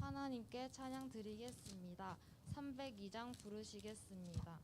하나님께 찬양 드리겠습니다. 302장 부르시겠습니다.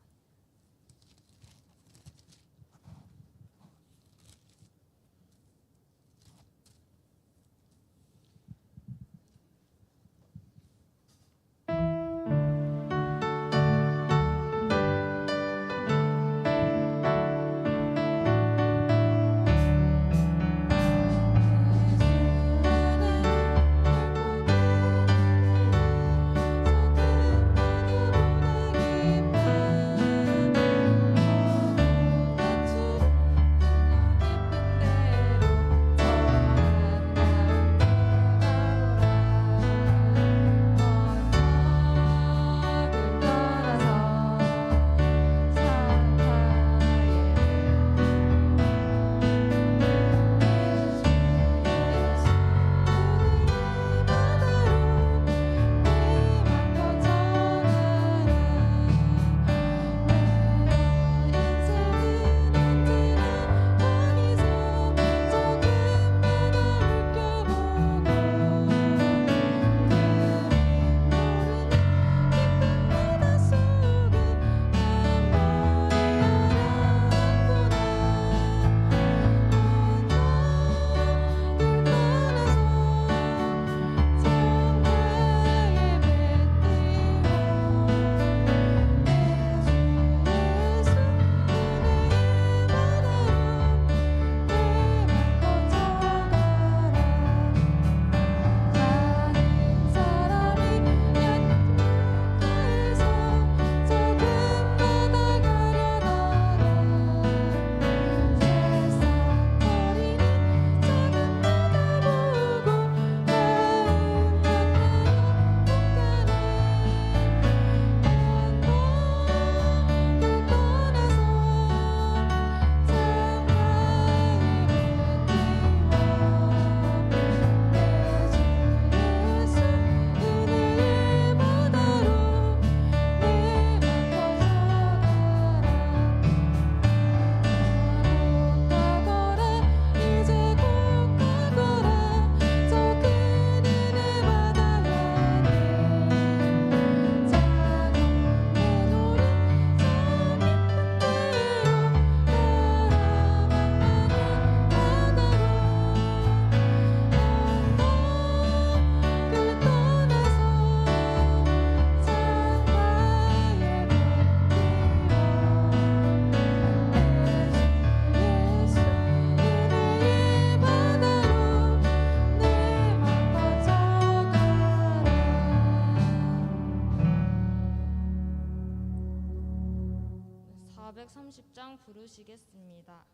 장 부르시겠습니다.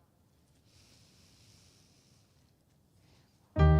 3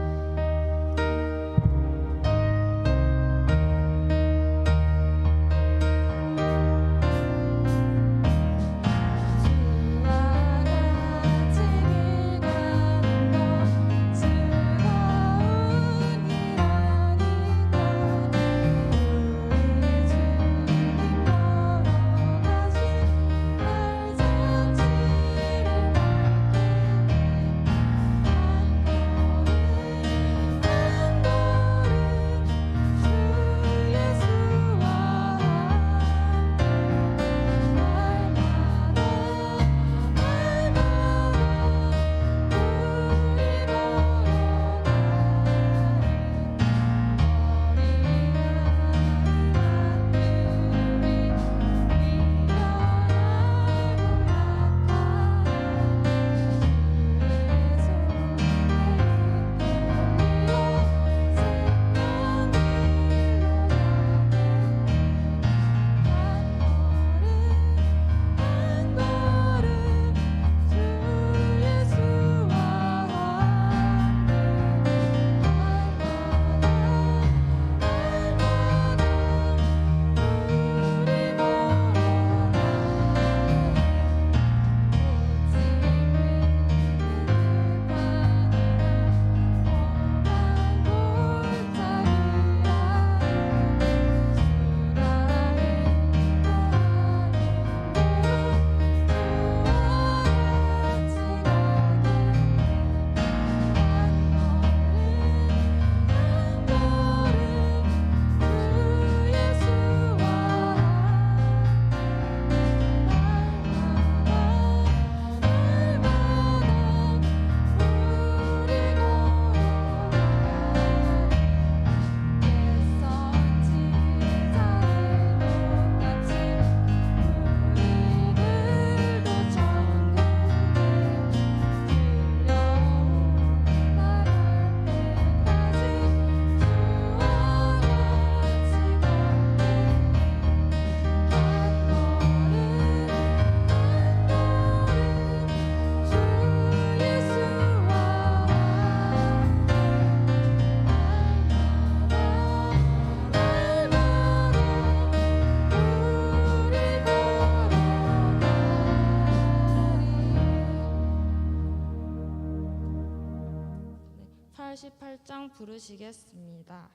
428장 부르시겠습니다.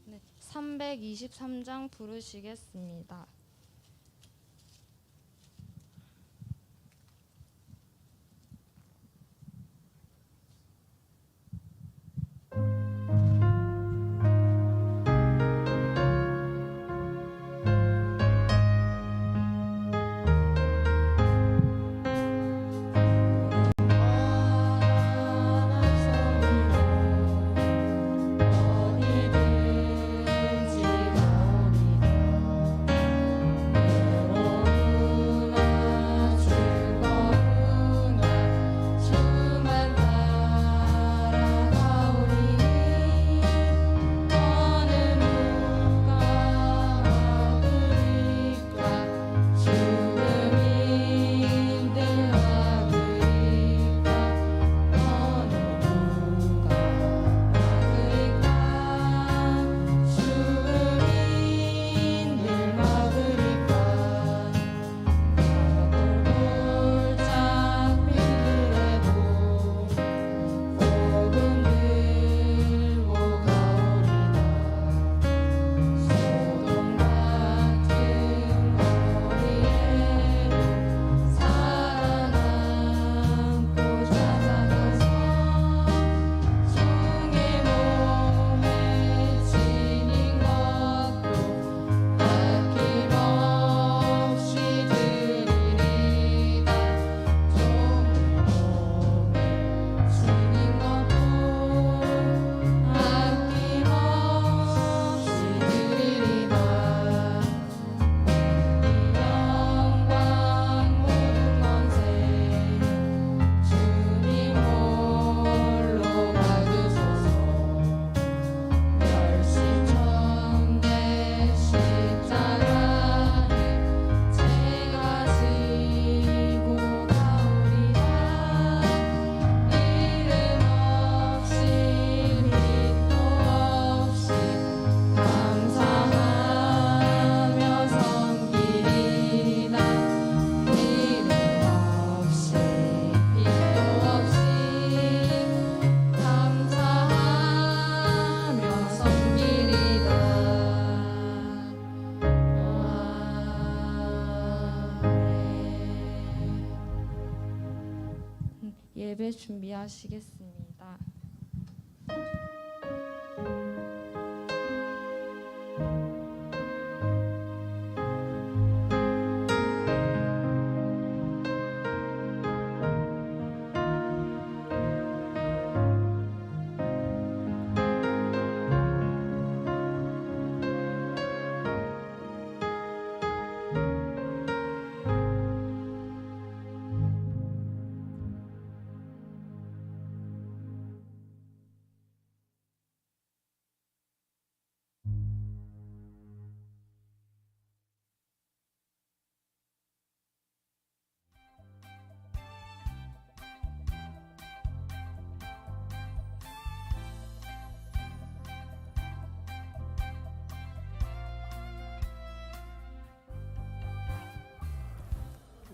네, 323장 부르시겠습니다. 어디든지 가오리다 예배 준비하시겠습니다.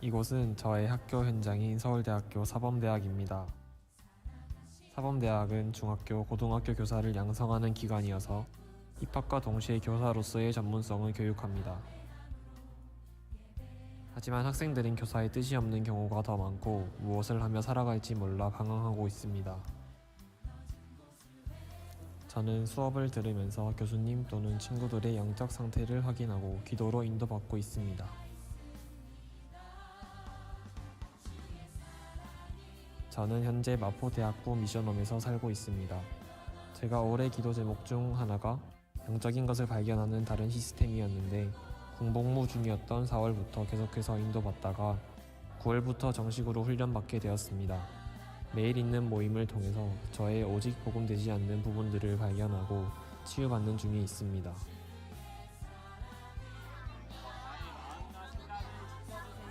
이곳은 저의 학교 현장인 서울대학교 사범대학입니다. 사범대학은 중학교, 고등학교 교사를 양성하는 기관이어서 입학과 동시에 교사로서의 전문성을 교육합니다. 하지만 학생들은 교사의 뜻이 없는 경우가 더 많고 무엇을 하며 살아갈지 몰라 방황하고 있습니다. 저는 수업을 들으면서 교수님 또는 친구들의 영적 상태를 확인하고 기도로 인도받고 있습니다. 저는 현재 마포대학부 미션홈에서 살고 있습니다. 제가 올해 기도 제목 중 하나가 영적인 것을 발견하는 다른 시스템이었는데 군복무 중이었던 4월부터 계속해서 인도받다가 9월부터 정식으로 훈련받게 되었습니다. 매일 있는 모임을 통해서 저의 오직 복음되지 않는 부분들을 발견하고 치유받는 중에 있습니다.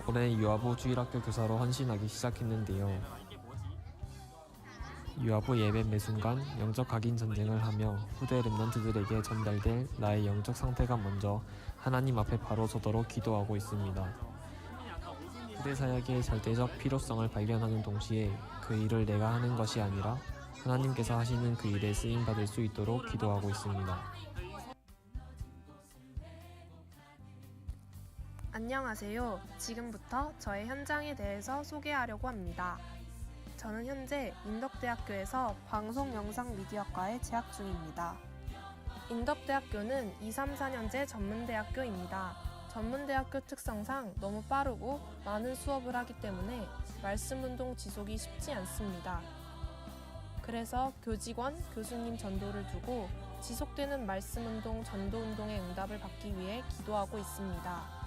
올해 유아부 주일학교 교사로 헌신하기 시작했는데요. 유아부 예배 매 순간 영적 각인 전쟁을 하며 후대 렘넌트들에게 전달될 나의 영적 상태가 먼저 하나님 앞에 바로 서도록 기도하고 있습니다. 후대 사역의 절대적 필요성을 발견하는 동시에 그 일을 내가 하는 것이 아니라 하나님께서 하시는 그 일에 쓰임받을 수 있도록 기도하고 있습니다. 안녕하세요. 지금부터 저의 현장에 대해서 소개하려고 합니다. 저는 현재 인덕대학교에서 방송영상미디어과에 재학 중입니다. 인덕대학교는 2, 3, 4년제 전문대학교입니다. 전문대학교 특성상 너무 빠르고 많은 수업을 하기 때문에 말씀운동 지속이 쉽지 않습니다. 그래서 교직원, 교수님 전도를 두고 지속되는 말씀운동, 전도운동의 응답을 받기 위해 기도하고 있습니다.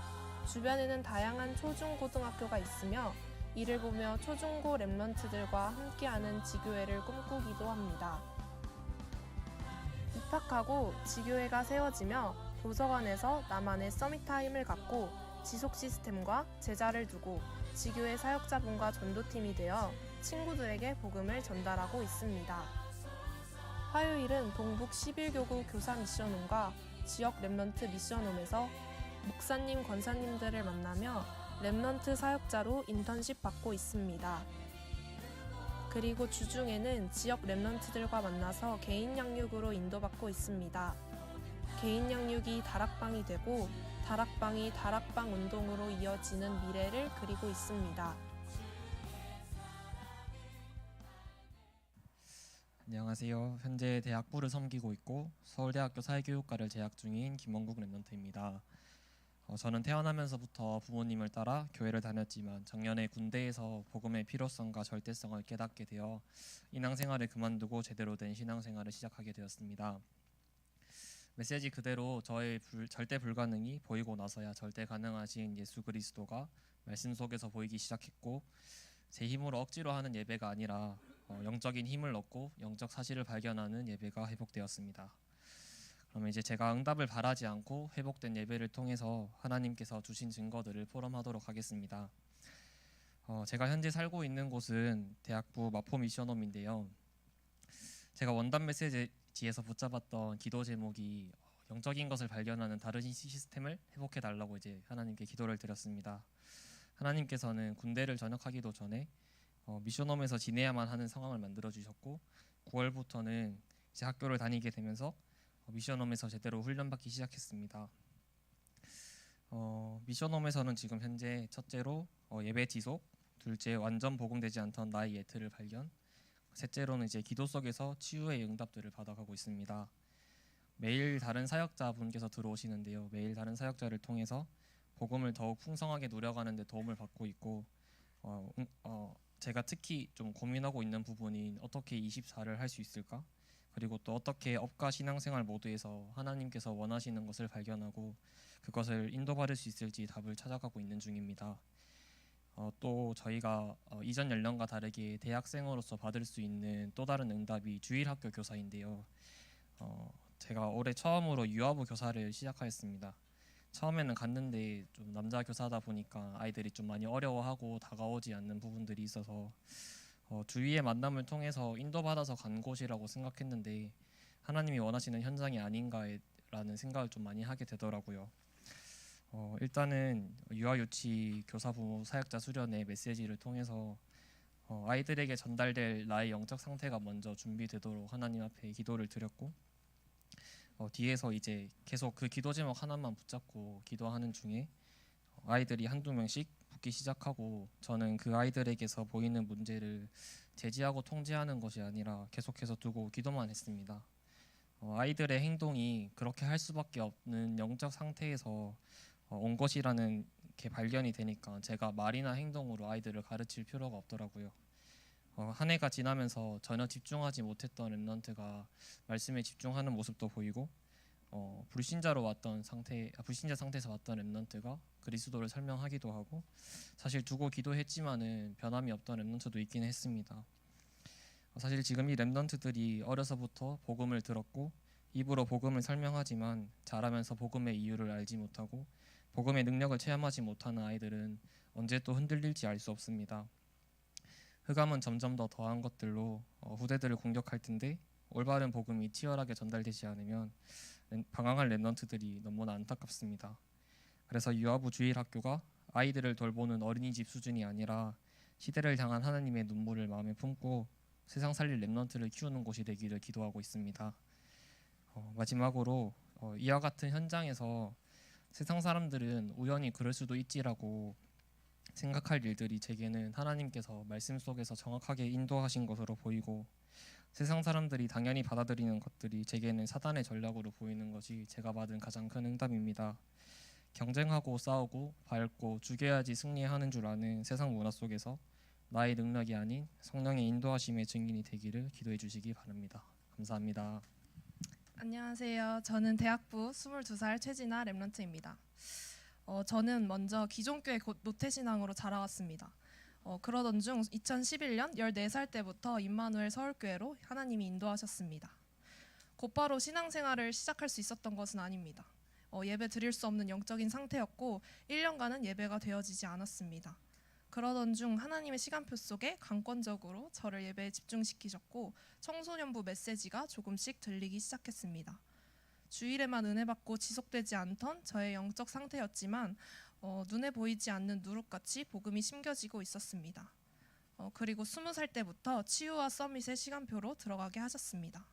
주변에는 다양한 초중고등학교가 있으며 이를 보며 초중고 렘넌트들과 함께하는 지교회를 꿈꾸기도 합니다. 입학하고 지교회가 세워지며 도서관에서 나만의 서밋타임을 갖고 지속 시스템과 제자를 두고 지교회 사역자분과 전도팀이 되어 친구들에게 복음을 전달하고 있습니다. 화요일은 동북 11교구 교사 미션홈과 지역 렘넌트 미션홈에서 목사님, 권사님들을 만나며 렘넌트 사역자로 인턴십 받고 있습니다. 그리고 주중에는 지역 렘넌트들과 만나서 개인 양육으로 인도받고 있습니다. 개인 양육이 다락방이 되고 다락방이 다락방 운동으로 이어지는 미래를 그리고 있습니다. 안녕하세요. 현재 대학부를 섬기고 있고 서울대학교 사회교육과를 재학 중인 김원국 랩런트입니다. 저는 태어나면서부터 부모님을 따라 교회를 다녔지만 작년에 군대에서 복음의 필요성과 절대성을 깨닫게 되어 인앙생활을 그만두고 제대로 된 신앙생활을 시작하게 되었습니다. 메시지 그대로 저의 절대 불가능이 보이고 나서야 절대 가능하신 예수 그리스도가 말씀 속에서 보이기 시작했고, 제 힘으로 억지로 하는 예배가 아니라 영적인 힘을 얻고 영적 사실을 발견하는 예배가 회복되었습니다. 그러면 이제 제가 응답을 바라지 않고 회복된 예배를 통해서 하나님께서 주신 증거들을 포럼하도록 하겠습니다. 제가 현재 살고 있는 곳은 대학부 마포 미션홈인데요. 제가 원단 메시지에서 붙잡았던 기도 제목이 영적인 것을 발견하는 다른 시스템을 회복해 달라고 이제 하나님께 기도를 드렸습니다. 하나님께서는 군대를 전역하기도 전에 미션홈에서 지내야만 하는 상황을 만들어 주셨고, 9월부터는 이제 학교를 다니게 되면서 미션홈에서 제대로 훈련받기 시작했습니다. 미션홈에서는 지금 현재 첫째로 예배 지속, 둘째, 완전 복음되지 않던 나의 예틀을 발견. 셋째로는 이제 기도 속에서 치유의 응답들을 받아가고 있습니다. 매일 다른 사역자분께서 들어오시는데요. 매일 다른 사역자를 통해서 복음을 더욱 풍성하게 누려가는 데 도움을 받고 있고, 제가 특히 좀 고민하고 있는 부분인 어떻게 24를 할 수 있을까? 그리고 또 어떻게 업과 신앙생활 모두에서 하나님께서 원하시는 것을 발견하고 그것을 인도받을 수 있을지 답을 찾아가고 있는 중입니다. 또 저희가 이전 연령과 다르게 대학생으로서 받을 수 있는 또 다른 응답이 주일학교 교사인데요. 제가 올해 처음으로 유아부 교사를 시작하였습니다. 처음에는 갔는데 좀 남자 교사다 보니까 아이들이 좀 많이 어려워하고 다가오지 않는 부분들이 있어서 주위의 만남을 통해서 인도받아서 간 곳이라고 생각했는데 하나님이 원하시는 현장이 아닌가라는 생각을 좀 많이 하게 되더라고요. 일단은 유아유치 교사부 사역자 수련의 메시지를 통해서 아이들에게 전달될 나의 영적 상태가 먼저 준비되도록 하나님 앞에 기도를 드렸고, 뒤에서 이제 계속 그 기도 제목 하나만 붙잡고 기도하는 중에 아이들이 한두 명씩 붙기 시작하고, 저는 그 아이들에게서 보이는 문제를 제지하고 통제하는 것이 아니라 계속해서 두고 기도만 했습니다. 아이들의 행동이 그렇게 할 수밖에 없는 영적 상태에서 온 것이라는 게 발견이 되니까 제가 말이나 행동으로 아이들을 가르칠 필요가 없더라고요. 한 해가 지나면서 전혀 집중하지 못했던 렘넌트가 말씀에 집중하는 모습도 보이고, 불신자 상태에서 왔던 렘넌트가 그리스도를 설명하기도 하고, 사실 두고 기도했지만은 변함이 없던 렘넌트도 있긴 했습니다. 사실 지금 이 렘넌트들이 어려서부터 복음을 들었고 입으로 복음을 설명하지만 자라면서 복음의 이유를 알지 못하고 복음의 능력을 체험하지 못하는 아이들은 언제 또 흔들릴지 알 수 없습니다. 흑암은 점점 더 더한 것들로 후대들을 공격할 텐데 올바른 복음이 치열하게 전달되지 않으면 방황할 렘넌트들이 너무나 안타깝습니다. 그래서 유아부 주일학교가 아이들을 돌보는 어린이집 수준이 아니라 시대를 향한 하나님의 눈물을 마음에 품고 세상 살릴 렘넌트를 키우는 곳이 되기를 기도하고 있습니다. 마지막으로 이와 같은 현장에서 세상 사람들은 우연히 그럴 수도 있지라고 생각할 일들이 제게는 하나님께서 말씀 속에서 정확하게 인도하신 것으로 보이고, 세상 사람들이 당연히 받아들이는 것들이 제게는 사단의 전략으로 보이는 것이 제가 받은 가장 큰 응답입니다. 경쟁하고 싸우고 밟고 죽여야지 승리하는 줄 아는 세상 문화 속에서 나의 능력이 아닌 성령의 인도하심의 증인이 되기를 기도해 주시기 바랍니다. 감사합니다. 안녕하세요. 저는 대학부 22살 최진아 렘넌트입니다. 저는 먼저 기존교회 노태신앙으로 자라왔습니다. 그러던 중 2011년 14살 때부터 임마누엘 서울교회로 하나님이 인도하셨습니다. 곧바로 신앙생활을 시작할 수 있었던 것은 아닙니다. 예배 드릴 수 없는 영적인 상태였고 1년간은 예배가 되어지지 않았습니다. 그러던 중 하나님의 시간표 속에 강권적으로 저를 예배에 집중시키셨고 청소년부 메시지가 조금씩 들리기 시작했습니다. 주일에만 은혜 받고 지속되지 않던 저의 영적 상태였지만 눈에 보이지 않는 누룩같이 복음이 심겨지고 있었습니다. 그리고 20살 때부터 치유와 서밋의 시간표로 들어가게 하셨습니다.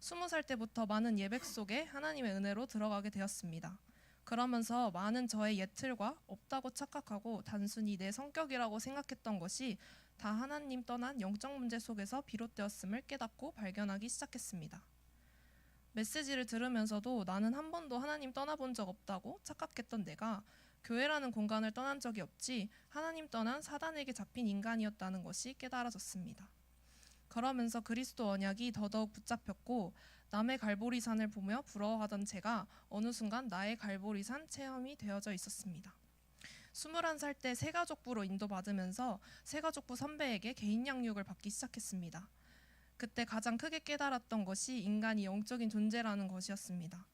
20살 때부터 많은 예배 속에 하나님의 은혜로 들어가게 되었습니다. 그러면서 많은 저의 예틀과 없다고 착각하고 단순히 내 성격이라고 생각했던 것이 다 하나님 떠난 영적 문제 속에서 비롯되었음을 깨닫고 발견하기 시작했습니다. 메시지를 들으면서도 나는 한 번도 하나님 떠나본 적 없다고 착각했던 내가 교회라는 공간을 떠난 적이 없지 하나님 떠난 사단에게 잡힌 인간이었다는 것이 깨달아졌습니다. 그러면서 그리스도 언약이 더더욱 붙잡혔고 남의 갈보리산을 보며 부러워하던 제가 어느 순간 나의 갈보리산 체험이 되어져 있었습니다. 21살 때 새가족부로 인도받으면서 새가족부 선배에게 개인 양육을 받기 시작했습니다. 그때 가장 크게 깨달았던 것이 인간이 영적인 존재라는 것이었습니다.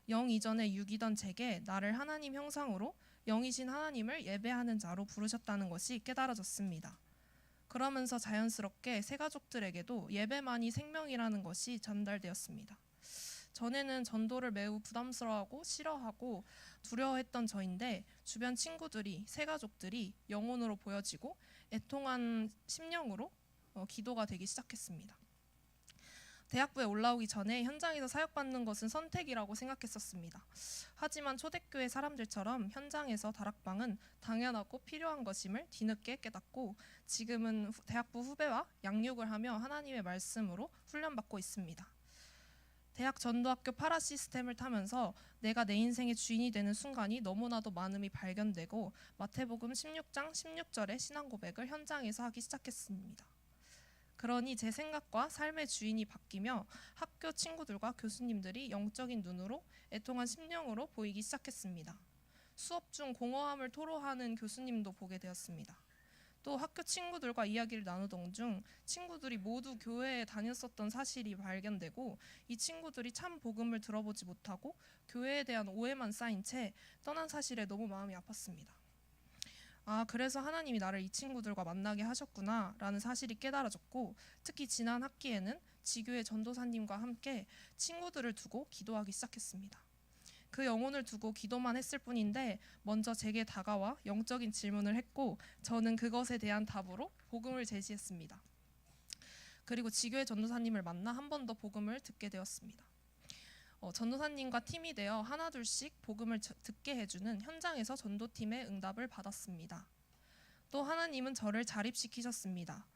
영 이전에 육이던 제게 나를 하나님 형상으로 영이신 하나님을 예배하는 자로 부르셨다는 것이 깨달아졌습니다. 그러면서 자연스럽게 새가족들에게도 예배만이 생명이라는 것이 전달되었습니다. 전에는 전도를 매우 부담스러워하고 싫어하고 두려워했던 저인데 주변 친구들이 새가족들이 영혼으로 보여지고 애통한 심령으로 기도가 되기 시작했습니다. 대학부에 올라오기 전에 현장에서 사역받는 것은 선택이라고 생각했었습니다. 하지만 초대교회 사람들처럼 현장에서 다락방은 당연하고 필요한 것임을 뒤늦게 깨닫고 지금은 대학부 후배와 양육을 하며 하나님의 말씀으로 훈련받고 있습니다. 대학 전도학교 파라 시스템을 타면서 내가 내 인생의 주인이 되는 순간이 너무나도 많음이 발견되고 마태복음 16장 16절의 신앙 고백을 현장에서 하기 시작했습니다. 그러니 제 생각과 삶의 주인이 바뀌며 학교 친구들과 교수님들이 영적인 눈으로 애통한 심령으로 보이기 시작했습니다. 수업 중 공허함을 토로하는 교수님도 보게 되었습니다. 또 학교 친구들과 이야기를 나누던 중 친구들이 모두 교회에 다녔었던 사실이 발견되고 이 친구들이 참 복음을 들어보지 못하고 교회에 대한 오해만 쌓인 채 떠난 사실에 너무 마음이 아팠습니다. 아, 그래서 하나님이 나를 이 친구들과 만나게 하셨구나 라는 사실이 깨달아졌고, 특히 지난 학기에는 지교회 전도사님과 함께 친구들을 두고 기도하기 시작했습니다. 그 영혼을 두고 기도만 했을 뿐인데 먼저 제게 다가와 영적인 질문을 했고 저는 그것에 대한 답으로 복음을 제시했습니다. 그리고 지교회 전도사님을 만나 한 번 더 복음을 듣게 되었습니다. 전도사님과 팀이 되어 하나둘씩 복음을 듣게 해주는 현장에서 전도팀의 응답을 받았습니다. 또 하나님은 저를 자립시키셨습니다.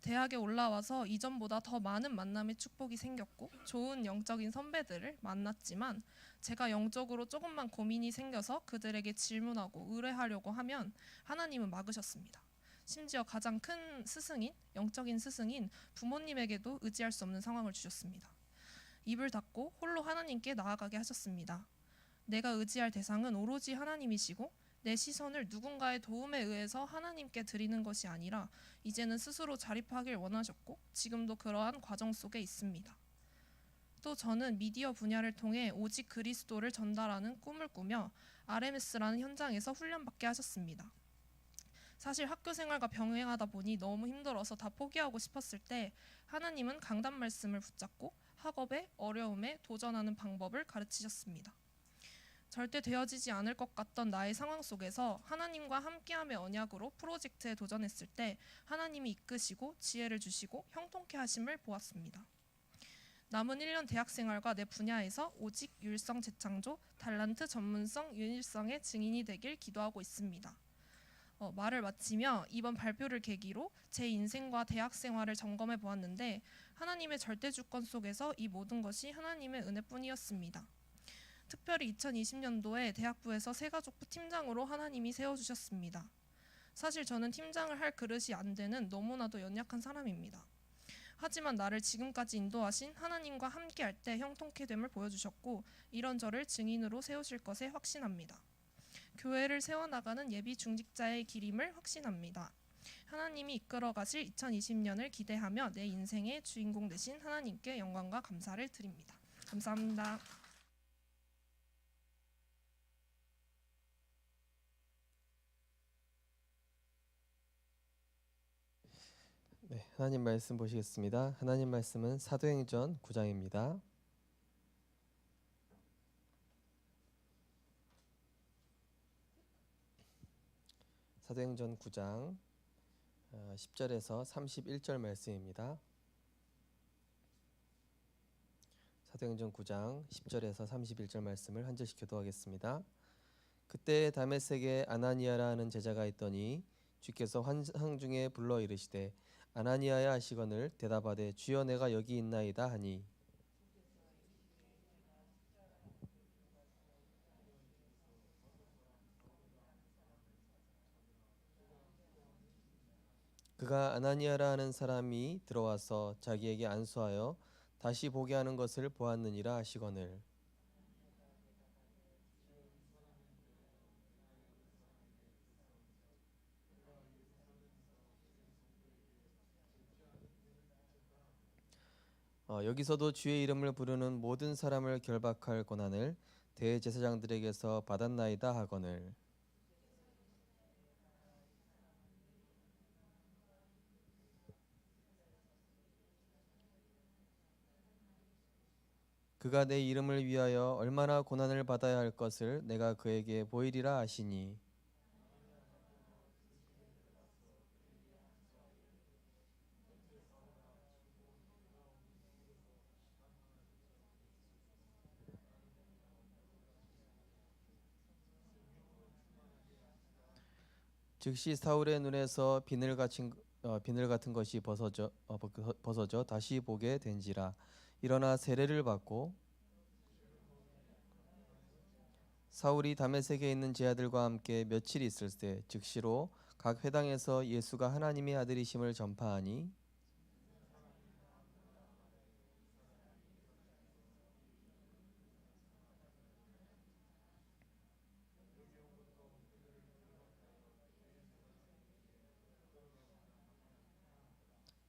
대학에 올라와서 이전보다 더 많은 만남의 축복이 생겼고 좋은 영적인 선배들을 만났지만 제가 영적으로 조금만 고민이 생겨서 그들에게 질문하고 의뢰하려고 하면 하나님은 막으셨습니다. 심지어 가장 큰 스승인, 영적인 스승인 부모님에게도 의지할 수 없는 상황을 주셨습니다. 입을 닫고 홀로 하나님께 나아가게 하셨습니다. 내가 의지할 대상은 오로지 하나님이시고 내 시선을 누군가의 도움에 의해서 하나님께 드리는 것이 아니라 이제는 스스로 자립하길 원하셨고 지금도 그러한 과정 속에 있습니다. 또 저는 미디어 분야를 통해 오직 그리스도를 전달하는 꿈을 꾸며 RMS라는 현장에서 훈련받게 하셨습니다. 사실 학교 생활과 병행하다 보니 너무 힘들어서 다 포기하고 싶었을 때 하나님은 강단 말씀을 붙잡고 학업의 어려움에 도전하는 방법을 가르치셨습니다. 절대 되어지지 않을 것 같던 나의 상황 속에서 하나님과 함께함의 언약으로 프로젝트에 도전했을 때 하나님이 이끄시고 지혜를 주시고 형통케 하심을 보았습니다. 남은 1년 대학생활과 내 분야에서 오직 율성 재창조, 달란트 전문성, 윤일성의 증인이 되길 기도하고 있습니다. 말을 마치며 이번 발표를 계기로 제 인생과 대학생활을 점검해 보았는데 하나님의 절대 주권 속에서 이 모든 것이 하나님의 은혜뿐이었습니다. 특별히 2020년도에 대학부에서 새가족부 팀장으로 하나님이 세워주셨습니다. 사실 저는 팀장을 할 그릇이 안 되는 너무나도 연약한 사람입니다. 하지만 나를 지금까지 인도하신 하나님과 함께할 때 형통케 됨을 보여주셨고 이런 저를 증인으로 세우실 것에 확신합니다. 교회를 세워나가는 예비 중직자의 길임을 확신합니다. 하나님이 이끌어가실 2020년을 기대하며 내 인생의 주인공 되신 하나님께 영광과 감사를 드립니다. 감사합니다. 네, 하나님 말씀 보시겠습니다. 하나님 말씀은 사도행전 9장입니다. 사도행전 9장 10절에서 31절 말씀입니다. 사도행전 9장 10절에서 31절 말씀을 한 절씩 교도하겠습니다. 그때 다메섹에 아나니아라 하는 제자가 있더니 주께서 환상 중에 불러 이르시되 아나니아야 하시거늘 대답하되 주여 내가 여기 있나이다 하니 그가 아나니아라 하는 사람이 들어와서 자기에게 안수하여 다시 보게 하는 것을 보았느니라 하시거늘 여기서도 주의 이름을 부르는 모든 사람을 결박할 권한을 대제사장들에게서 받았나이다 하거늘 그가 내 이름을 위하여 얼마나 고난을 받아야 할 것을 내가 그에게 보이리라 하시니 즉시 사울의 눈에서 비늘 같은 것이 벗어져 다시 보게 된지라. 일어나 세례를 받고 사울이 다메섹에 있는 제 아들과 함께 며칠 있을 때 즉시로 각 회당에서 예수가 하나님의 아들이심을 전파하니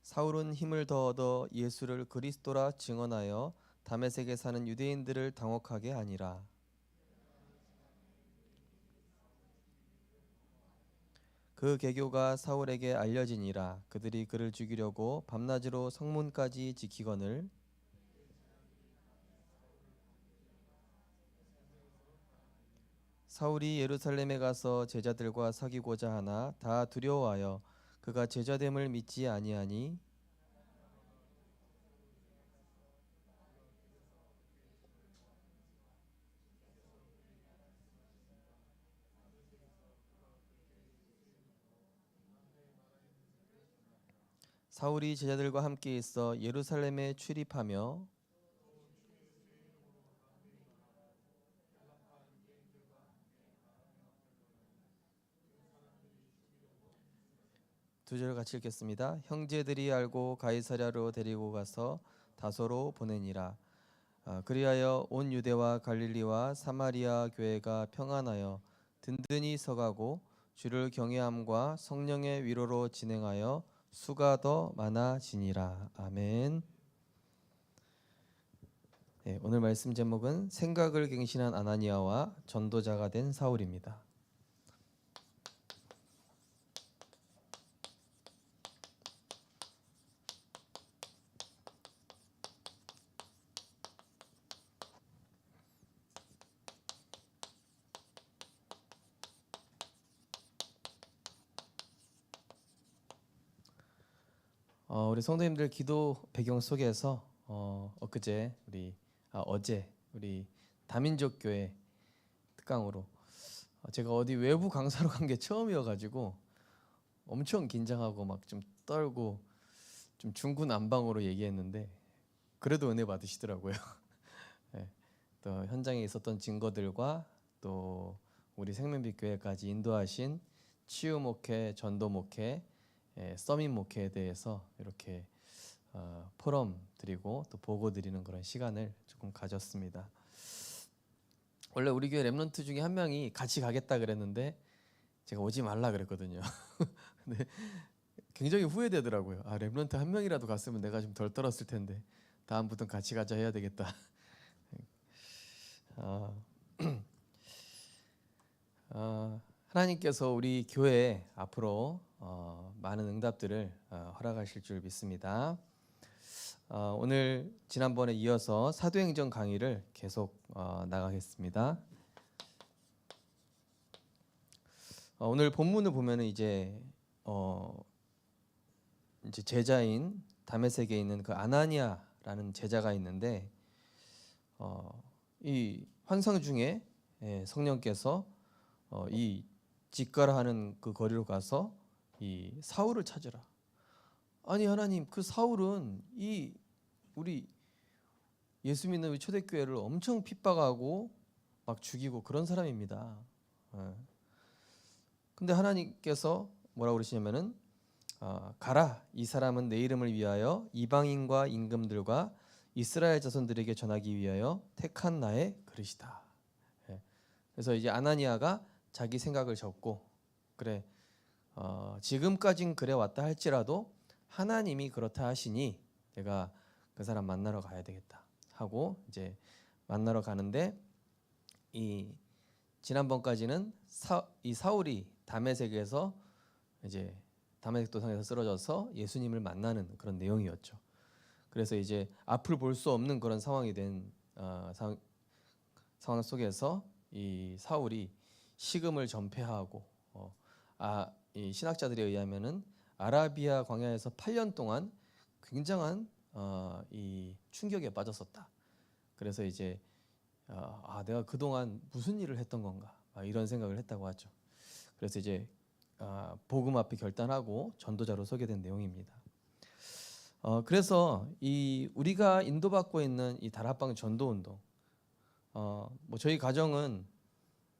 사울은 힘을 더 얻어 예수를 그리스도라 증언하여 다메섹에 사는 유대인들을 당혹하게 하니라. 그 계교가 사울에게 알려지니라. 그들이 그를 죽이려고 밤낮으로 성문까지 지키거늘 사울이 예루살렘에 가서 제자들과 사귀고자 하나 다 두려워하여 그가 제자됨을 믿지 아니하니 사울이 제자들과 함께 있어 예루살렘에 출입하며 두 절 같이 읽겠습니다. 형제들이 알고 가이사랴로 데리고 가서 다소로 보내니라. 그리하여 온 유대와 갈릴리와 사마리아 교회가 평안하여 든든히 서가고 주를 경외함과 성령의 위로로 진행하여 수가 더 많아지니라. 아멘. 네, 오늘 말씀 제목은 생각을 갱신한 아나니아와 전도자가 된 사울입니다. 우리 성도님들 기도 배경 속에서 어제 우리 다민족 교회 특강으로 제가 어디 외부 강사로 간 게 처음이어가지고 엄청 긴장하고 막 좀 떨고 좀 중구난방으로 얘기했는데 그래도 은혜 받으시더라고요. 네, 또 현장에 있었던 증거들과 또 우리 생명빛 교회까지 인도하신 치유 목회, 전도 목회, 서밋 목회에 대해서 이렇게 포럼 드리고 또 보고 드리는 그런 시간을 조금 가졌습니다. 원래 우리 교회 렘넌트 중에 한 명이 같이 가겠다 그랬는데 제가 오지 말라 그랬거든요. 근데 굉장히 후회되더라고요. 렘넌트 한 명이라도 갔으면 내가 좀 덜 떨었을 텐데 다음부터는 같이 가자 해야 되겠다. 하나님께서 우리 교회에 앞으로 많은 응답들을 허락하실 줄 믿습니다. 오늘 지난번에 이어서 사도행전 강의를 계속 나가겠습니다. 오늘 본문을 보면은 이제 제자인 다메섹에 있는 그 아나니아라는 제자가 있는데 이 환상 중에 성령께서 이 직가라하는 그 거리로 가서 이 사울을 찾으라. 아니 하나님, 그 사울은 이 우리 예수 믿는 우리 초대교회를 엄청 핍박하고 막 죽이고 그런 사람입니다. 근데 하나님께서 뭐라고 그러시냐면은 가라, 이 사람은 내 이름을 위하여 이방인과 임금들과 이스라엘 자손들에게 전하기 위하여 택한 나의 그릇이다. 그래서 이제 아나니아가 자기 생각을 적고 그래 지금까진 그래 왔다 할지라도 하나님이 그렇다 하시니 내가 그 사람 만나러 가야 되겠다 하고 이제 만나러 가는데 이 지난번까지는 이 사울이 다메섹에서 이제 다메섹 도상에서 쓰러져서 예수님을 만나는 그런 내용이었죠. 그래서 이제 앞을 볼 수 없는 그런 상황이 된 상황 속에서 이 사울이 식음을 전폐하고 이 신학자들에 의하면은 아라비아 광야에서 8년 동안 굉장한 이 충격에 빠졌었다. 그래서 이제 내가 그동안 무슨 일을 했던 건가 이런 생각을 했다고 하죠. 그래서 이제 복음 앞에 결단하고 전도자로 서게 된 내용입니다. 그래서 이 우리가 인도받고 있는 이 다락방 전도운동, 뭐 저희 가정은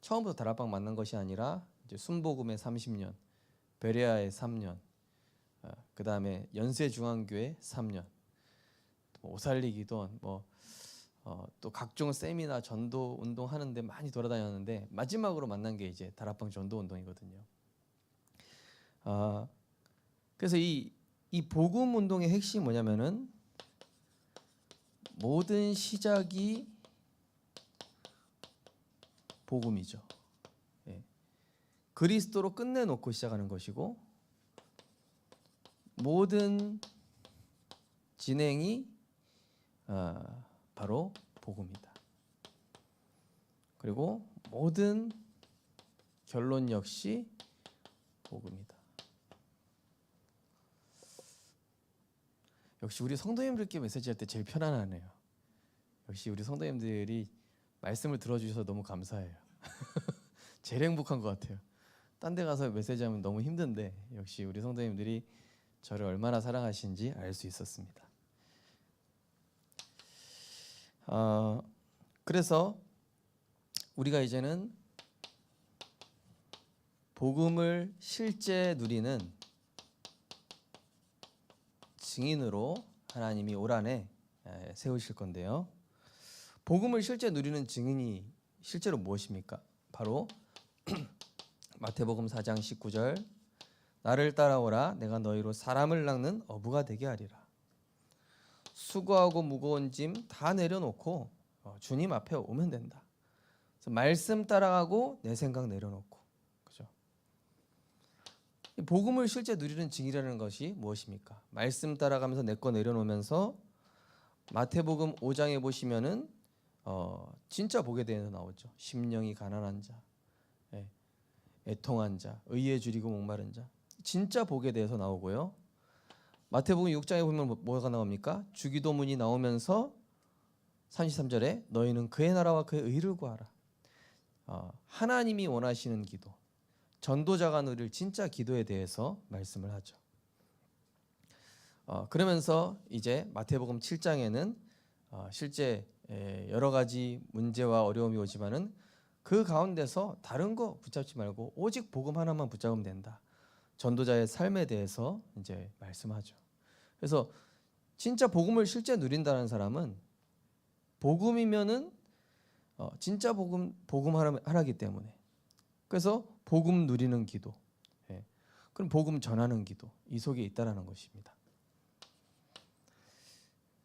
처음부터 다락방 만난 것이 아니라 이제 순복음의 30년, 베레아의 3년, 그 다음에 연세중앙교회 3년, 오살리기도 또 각종 세미나 전도 운동 하는데 많이 돌아다녔는데 마지막으로 만난 게 이제 다락방 전도 운동이거든요. 그래서 이 복음 운동의 핵심이 뭐냐면은 모든 시작이 복음이죠. 예. 그리스도로 끝내놓고 시작하는 것이고 모든 진행이 바로 복음이다. 그리고 모든 결론 역시 복음이다. 역시 우리 성도님들께 메시지할 때 제일 편안하네요. 역시 우리 성도님들이 말씀을 들어주셔서 너무 감사해요. 제일 행복한 것 같아요. 딴 데 가서 메시지하면 너무 힘든데 역시 우리 성도님들이 저를 얼마나 사랑하시는지 알 수 있었습니다. 그래서 우리가 이제는 복음을 실제 누리는 증인으로 하나님이 올 한해 세우실 건데요. 복음을 실제 누리는 증인이 실제로 무엇입니까? 바로 마태복음 4장 19절 나를 따라오라 내가 너희로 사람을 낚는 어부가 되게 하리라. 수고하고 무거운 짐 다 내려놓고 주님 앞에 오면 된다. 그래서 말씀 따라가고 내 생각 내려놓고, 그죠? 복음을 실제 누리는 증이라는 것이 무엇입니까? 말씀 따라가면서 내 거 내려놓으면서 마태복음 5장에 보시면은 진짜 복에 대해서 나오죠. 심령이 가난한 자, 애통한 자, 의에 줄이고 목마른 자, 진짜 복에 대해서 나오고요. 마태복음 6장에 보면 뭐가 나옵니까? 주기도문이 나오면서 33절에 너희는 그의 나라와 그의 의를 구하라. 하나님이 원하시는 기도, 전도자가 누릴 진짜 기도에 대해서 말씀을 하죠. 그러면서 이제 마태복음 7장에는 실제 여러 가지 문제와 어려움이 오지만은 그 가운데서 다른 거 붙잡지 말고 오직 복음 하나만 붙잡으면 된다. 전도자의 삶에 대해서 이제 말씀하죠. 그래서 진짜 복음을 실제 누린다는 사람은 복음이면은 진짜 복음 하나기 때문에 그래서 복음 누리는 기도, 그럼 복음 전하는 기도 이 속에 있다라는 것입니다.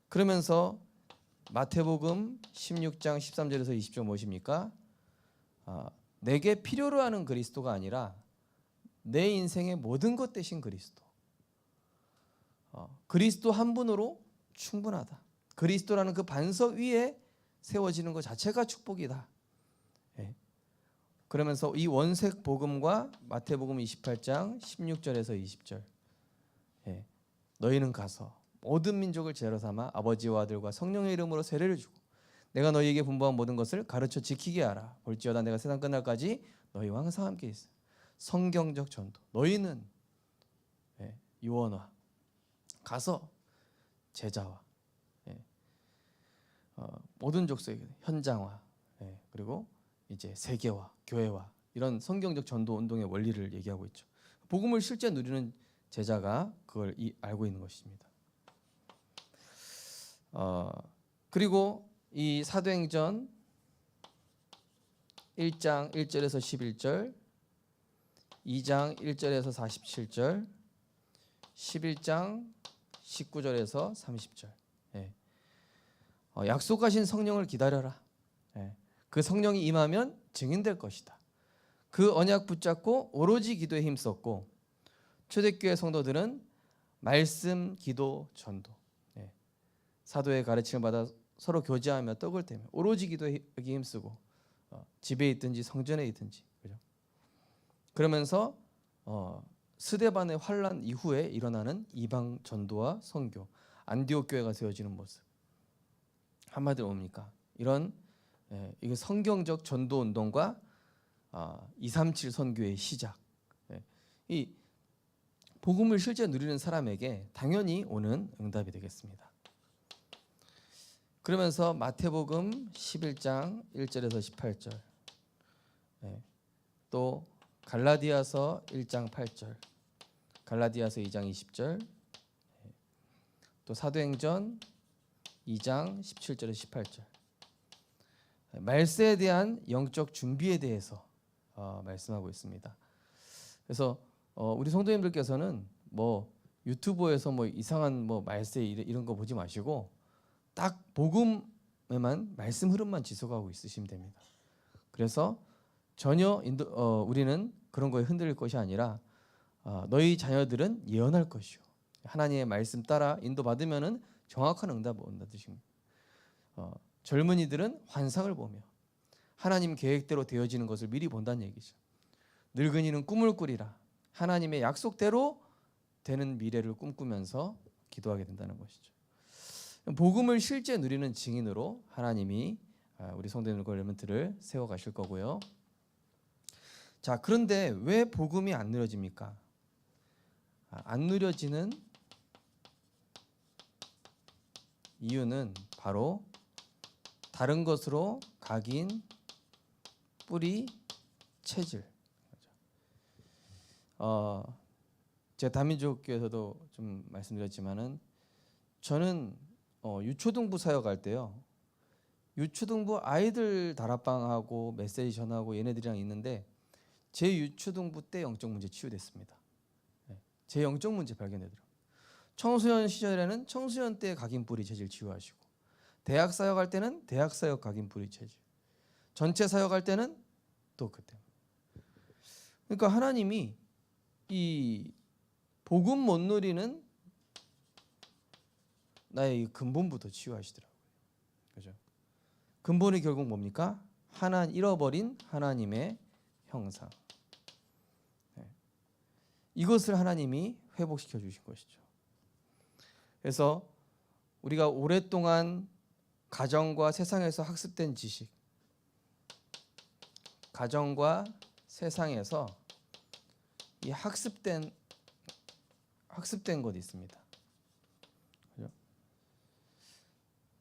그러면서 마태복음 16장 13절에서 20절 무엇입니까? 내게 필요로 하는 그리스도가 아니라 내 인생의 모든 것 대신 그리스도. 그리스도 한 분으로 충분하다. 그리스도라는 그 반석 위에 세워지는 것 자체가 축복이다. 그러면서 이 원색 복음과 마태복음 28장 16절에서 20절 너희는 가서 모든 민족을 제로 삼아 아버지와 아들과 성령의 이름으로 세례를 주고 내가 너희에게 분부한 모든 것을 가르쳐 지키게 하라. 볼지어다 내가 세상 끝날까지 너희와 항상 함께 있어. 성경적 전도. 너희는 유언화 가서 제자화, 모든 족속에게 현장화, 그리고 이제 세계화, 교회화 이런 성경적 전도 운동의 원리를 얘기하고 있죠. 복음을 실제 누리는 제자가 그걸 알고 있는 것입니다. 그리고 이 사도행전 1장 1절에서 11절, 2장 1절에서 47절, 11장 19절에서 30절. 약속하신 성령을 기다려라. 그 성령이 임하면 증인될 것이다. 그 언약 붙잡고 오로지 기도에 힘썼고 초대교회 성도들은 말씀, 기도, 전도, 사도의 가르침을 받아 서로 교제하며 떡을 떼며 오로지 기도에 힘쓰고 집에 있든지 성전에 있든지, 그죠? 그러면서 스데반의 환란 이후에 일어나는 이방 전도와 선교, 안디옥 교회가 세워지는 모습. 한마디로 뭡니까? 이런 이게 성경적 전도 운동과 237 선교의 시작, 이 복음을 실제 누리는 사람에게 당연히 오는 응답이 되겠습니다. 그러면서 마태복음 11장 1절에서 18절, 또 갈라디아서 1장 8절, 갈라디아서 2장 20절, 또 사도행전 2장 17절에서 18절, 말세에 대한 영적 준비에 대해서 말씀하고 있습니다. 그래서 우리 성도님들께서는 뭐 유튜브에서 뭐 이상한 뭐 말세 이런 거 보지 마시고 딱 복음에만 말씀 흐름만 지속하고 있으시면 됩니다. 그래서 전혀 우리는 그런 거에 흔들릴 것이 아니라 너희 자녀들은 예언할 것이요, 하나님의 말씀 따라 인도받으면은 정확한 응답을 온다는 뜻입니다. 젊은이들은 환상을 보며 하나님 계획대로 되어지는 것을 미리 본다는 얘기죠. 늙은이는 꿈을 꾸리라, 하나님의 약속대로 되는 미래를 꿈꾸면서 기도하게 된다는 것이죠. 복음을 실제 누리는 증인으로 하나님이 우리 성도님들과 렘넌트를 세워가실 거고요. 자, 그런데 왜 복음이 안 누려집니까? 안 누려지는 이유는 바로 다른 것으로 각인, 뿌리, 체질. 제가 다민족교에서도 좀 말씀드렸지만은 저는 유초등부 사역할 때요, 유초등부 아이들 다락방하고 메시지 전하고 얘네들이랑 있는데 제 유초등부 때 영적 문제 치유됐습니다. 제 영적 문제 발견되더라고요. 청소년 시절에는 청소년 때 각인 뿌리 체질 치유하시고, 대학 사역할 때는 대학 사역 각인 뿌리 체질, 전체 사역할 때는 또 그때. 그러니까 하나님이 이 복음 못 누리는 나의 이 근본부터 치유하시더라고요. 그죠? 근본이 결국 뭡니까? 잃어버린 하나님의 형상. 이것을 하나님이 회복시켜 주신 것이죠. 그래서 우리가 오랫동안 가정과 세상에서 학습된 지식, 가정과 세상에서 이 학습된 것이 있습니다. 그죠?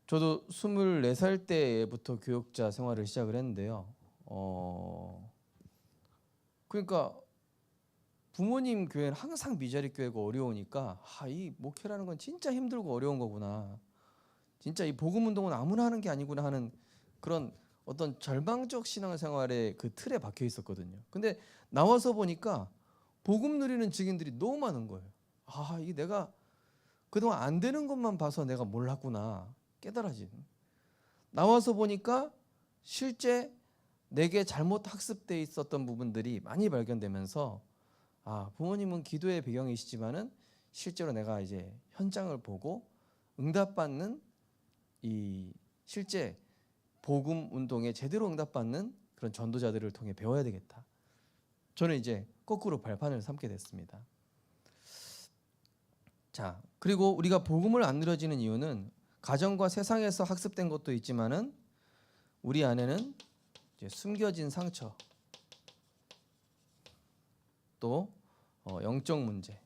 저도 24살 때부터 교육자 생활을 시작을 했는데요. 그러니까 부모님 교회는 항상 미자리 교회가 어려우니까 이 목회라는 건 진짜 힘들고 어려운 거구나, 진짜 이 복음 운동은 아무나 하는 게 아니구나 하는 그런 어떤 절망적 신앙생활의 그 틀에 박혀 있었거든요. 근데 나와서 보니까 복음 누리는 증인들이 너무 많은 거예요. 이게 내가 그동안 안 되는 것만 봐서 내가 몰랐구나 깨달아진. 나와서 보니까 실제 내게 잘못 학습돼 있었던 부분들이 많이 발견되면서 부모님은 기도의 배경이시지만은 실제로 내가 이제 현장을 보고 응답받는 이 실제 복음 운동에 제대로 응답받는 그런 전도자들을 통해 배워야 되겠다. 저는 이제 거꾸로 발판을 삼게 됐습니다. 자, 그리고 우리가 복음을 안 누려지는 이유는 가정과 세상에서 학습된 것도 있지만은 우리 안에는 이제 숨겨진 상처, 또 영적 문제,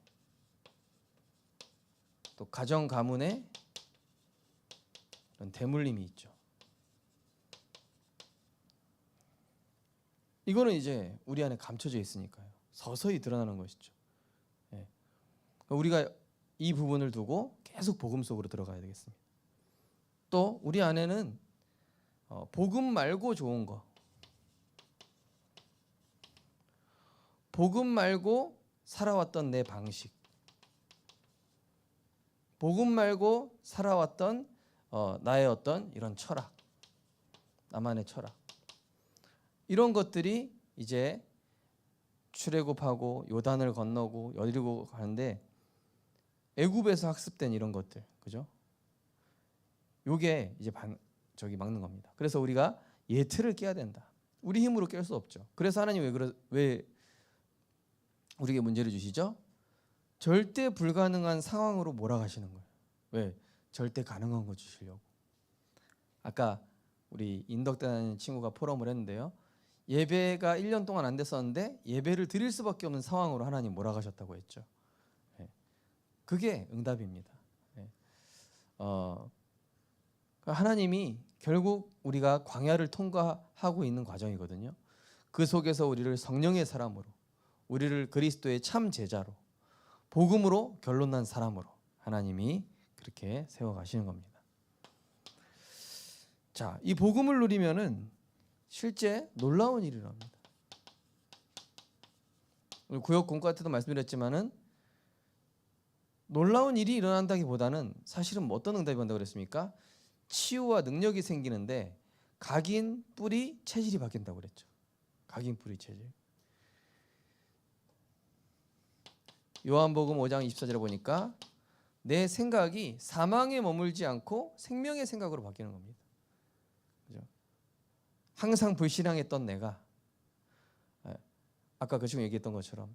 또 가정 가문에 이런 대물림이 있죠. 이거는 이제 우리 안에 감춰져 있으니까요. 서서히 드러나는 것이죠. 우리가 이 부분을 두고 계속 복음 속으로 들어가야 되겠습니다. 또 우리 안에는 복음 말고 좋은 거, 복음 말고 살아왔던 내 방식, 복음 말고 살아왔던 나의 어떤 이런 철학, 나만의 철학, 이런 것들이 이제 출애굽하고 요단을 건너고 여리고 가는데 애굽에서 학습된 이런 것들, 그죠? 요게 이제 막는 겁니다. 그래서 우리가 예틀을 깨야 된다. 우리 힘으로 깰 수 없죠. 그래서 하나님 왜 우리에게 문제를 주시죠? 절대 불가능한 상황으로 몰아가시는 거예요. 왜? 절대 가능한 거 주시려고. 아까 우리 인덕대 다니는 친구가 포럼을 했는데요. 예배가 1년 동안 안 됐었는데 예배를 드릴 수밖에 없는 상황으로 하나님 몰아가셨다고 했죠. 그게 응답입니다. 하나님이 결국 우리가 광야를 통과하고 있는 과정이거든요. 그 속에서 우리를 성령의 사람으로, 우리를 그리스도의 참 제자로, 복음으로 결론난 사람으로 하나님이 그렇게 세워가시는 겁니다. 자, 이 복음을 누리면은 실제 놀라운 일이 일어납니다. 우리 구역 공과 때도 말씀드렸지만은 놀라운 일이 일어난다기보다는 사실은 뭐 어떤 응답이 온다고 그랬습니까? 치유와 능력이 생기는데 각인 뿌리 체질이 바뀐다고 그랬죠. 각인 뿌리 체질. 요한복음 5장 24절에 보니까 내 생각이 사망에 머물지 않고 생명의 생각으로 바뀌는 겁니다. 그죠? 항상 불신앙했던 내가 아까 그 친구 얘기했던 것처럼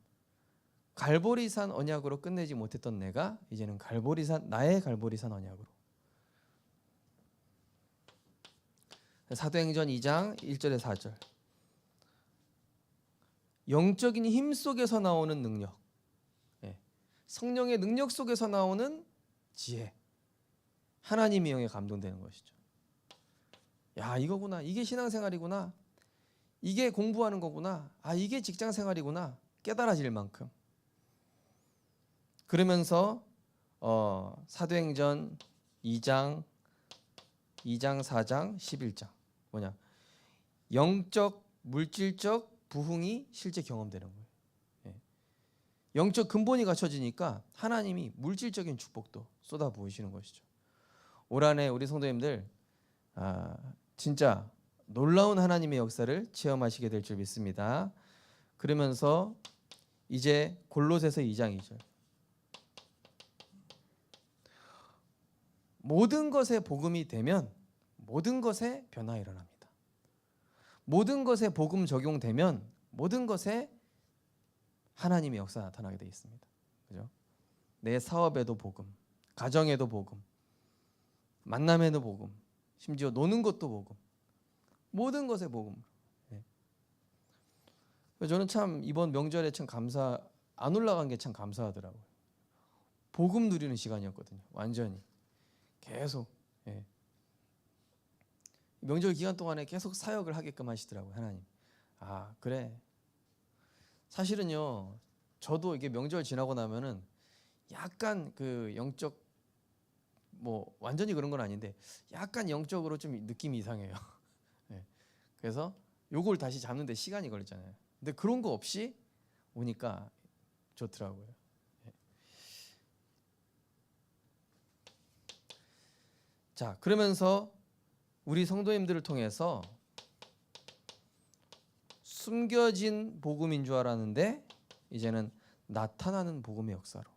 갈보리산 언약으로 끝내지 못했던 내가 이제는 나의 갈보리산 언약으로. 사도행전 2장 1절에 4절. 영적인 힘 속에서 나오는 능력, 성령의 능력 속에서 나오는 지혜, 하나님의 영에 감동되는 것이죠. 야, 이거구나. 이게 신앙생활이구나. 이게 공부하는 거구나. 아, 이게 직장생활이구나. 깨달아질 만큼. 그러면서 사도행전 2장, 4장, 11장 뭐냐? 영적, 물질적 부흥이 실제 경험되는 거예요. 영적 근본이 갖춰지니까 하나님이 물질적인 축복도 쏟아 부으시는 것이죠. 올 한해 우리 성도님들 진짜 놀라운 하나님의 역사를 체험하시게 될 줄 믿습니다. 그러면서 이제 골로새서 2장 2절. 모든 것에 복음이 되면 모든 것에 변화 일어납니다. 모든 것에 복음 적용되면 모든 것에 하나님의 역사 나타나게 되어 있습니다. 그죠? 내 사업에도 복음, 가정에도 복음, 만남에도 복음, 심지어 노는 것도 복음, 모든 것에 복음. 저는 참 이번 명절에 참 안 올라간 게 참 감사하더라고요. 복음 누리는 시간이었거든요. 완전히 계속 명절 기간 동안에 계속 사역을 하게끔 하시더라고요. 하나님. 아, 그래. 사실은요, 저도 이게 명절 지나고 나면은 약간 그 영적 뭐 완전히 그런 건 아닌데 약간 영적으로 좀 느낌이 이상해요. 그래서 요걸 다시 잡는데 시간이 걸리잖아요. 근데 그런 거 없이 오니까 좋더라고요. 자, 그러면서 우리 성도님들을 통해서 숨겨진 복음인 줄 알았는데 이제는 나타나는 복음의 역사로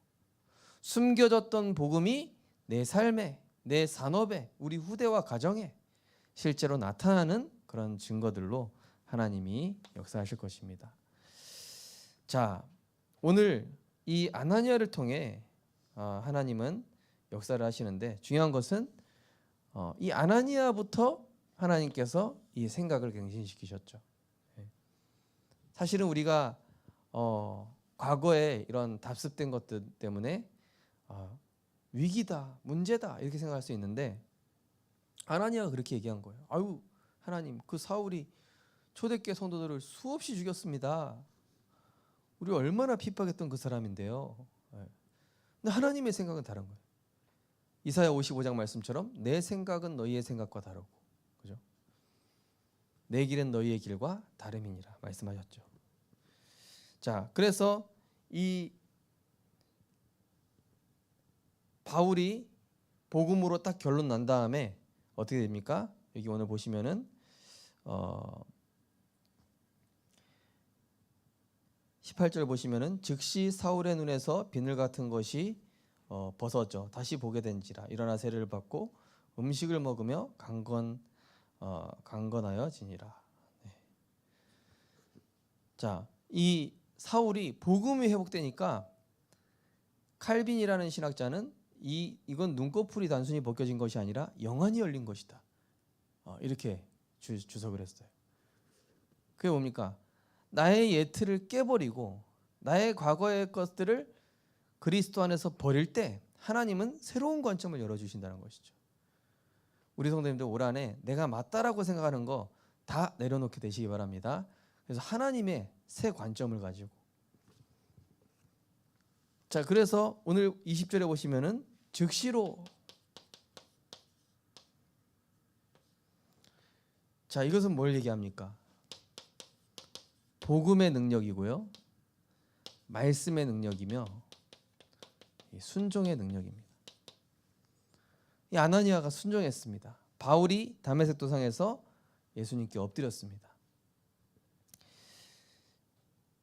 숨겨졌던 복음이 내 삶에, 내 산업에, 우리 후대와 가정에 실제로 나타나는 그런 증거들로 하나님이 역사하실 것입니다. 자, 오늘 이 아나니아를 통해 하나님은 역사를 하시는데 중요한 것은 이 아나니아부터 하나님께서 이 생각을 갱신시키셨죠. 사실은 우리가 과거에 이런 답습된 것들 때문에 위기다, 문제다 이렇게 생각할 수 있는데 아나니아가 그렇게 얘기한 거예요. 아유, 하나님, 그 사울이 초대교회 성도들을 수없이 죽였습니다. 우리 얼마나 핍박했던 그 사람인데요. 근데 하나님의 생각은 다른 거예요. 이사야 55장 말씀처럼 내 생각은 너희의 생각과 다르고, 그죠? 내 길은 너희의 길과 다름이니라 말씀하셨죠. 자, 그래서 이 바울이 복음으로 딱 결론 난 다음에 어떻게 됩니까? 여기 오늘 보시면은 18절 보시면은 즉시 사울의 눈에서 비늘 같은 것이 벗어져 다시 보게 된지라 일어나 세례를 받고 음식을 먹으며 강건하여 지니라. 네. 자, 이 사울이 복음이 회복되니까 칼빈이라는 신학자는 이건 눈꺼풀이 단순히 벗겨진 것이 아니라 영안이 열린 것이다. 이렇게 주석을 했어요. 그게 뭡니까? 나의 예틀을 깨버리고 나의 과거의 것들을 그리스도 안에서 버릴 때 하나님은 새로운 관점을 열어주신다는 것이죠. 우리 성도님들 올 한해 내가 맞다라고 생각하는 거 다 내려놓게 되시기 바랍니다. 그래서 하나님의 새 관점을 가지고, 자, 그래서 오늘 20절에 보시면은 즉시로, 자, 이것은 뭘 얘기합니까? 복음의 능력이고요, 말씀의 능력이며 순종의 능력입니다. 이 아나니아가 순종했습니다. 바울이 다메섹 도상에서 예수님께 엎드렸습니다.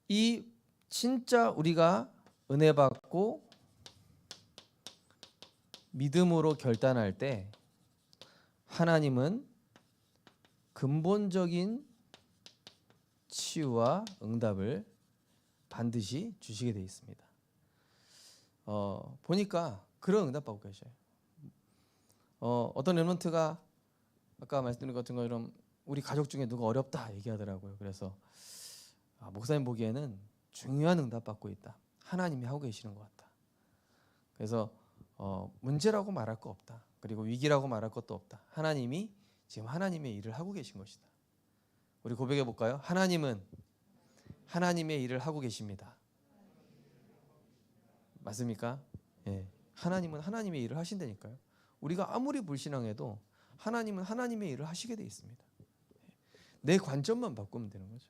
이 진짜 우리가 은혜 받고 믿음으로 결단할 때 하나님은 근본적인 치유와 응답을 반드시 주시게 되어 있습니다. 보니까 그런 응답 받고 계셔요. 어떤 렘넌트가 아까 말씀드린 것처럼 우리 가족 중에 누가 어렵다 얘기하더라고요. 그래서 목사님 보기에는 중요한 응답 받고 있다. 하나님이 하고 계시는 것 같다. 그래서 문제라고 말할 거 없다. 그리고 위기라고 말할 것도 없다. 하나님이 지금 하나님의 일을 하고 계신 것이다. 우리 고백해 볼까요? 하나님은 하나님의 일을 하고 계십니다. 맞습니까? 예. 하나님은 하나님의 일을 하신다니까요. 우리가 아무리 불신앙해도 하나님은 하나님의 일을 하시게 돼 있습니다. 내 관점만 바꾸면 되는 거죠.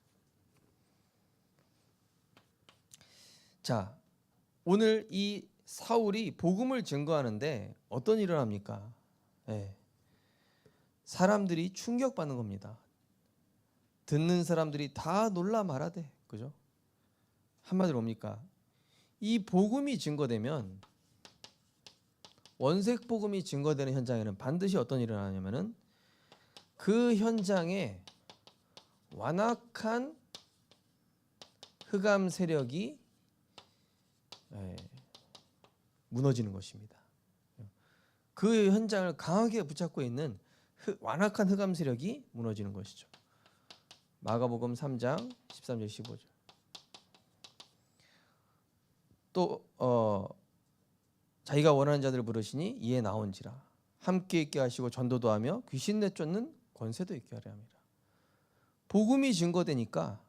자, 오늘 이 사울이 복음을 증거하는데 어떤 일을 합니까? 예. 사람들이 충격받는 겁니다. 듣는 사람들이 다 놀라 말하되, 그죠? 한마디로 뭡니까? 이 복음이 증거되면, 원색 복음이 증거되는 현장에는 반드시 어떤 일이 일어나냐면은 그 현장에 완악한 흑암 세력이 무너지는 것입니다. 그 현장을 강하게 붙잡고 있는 완악한 흑암 세력이 무너지는 것이죠. 마가복음 3장 13절 15절. 또 자기가 원하는 자들을 부르시니 이에 나온지라. 함께 있게 하시고 전도도 하며 귀신 내쫓는 권세도 있게 하려 합니다. 복음이 증거되니까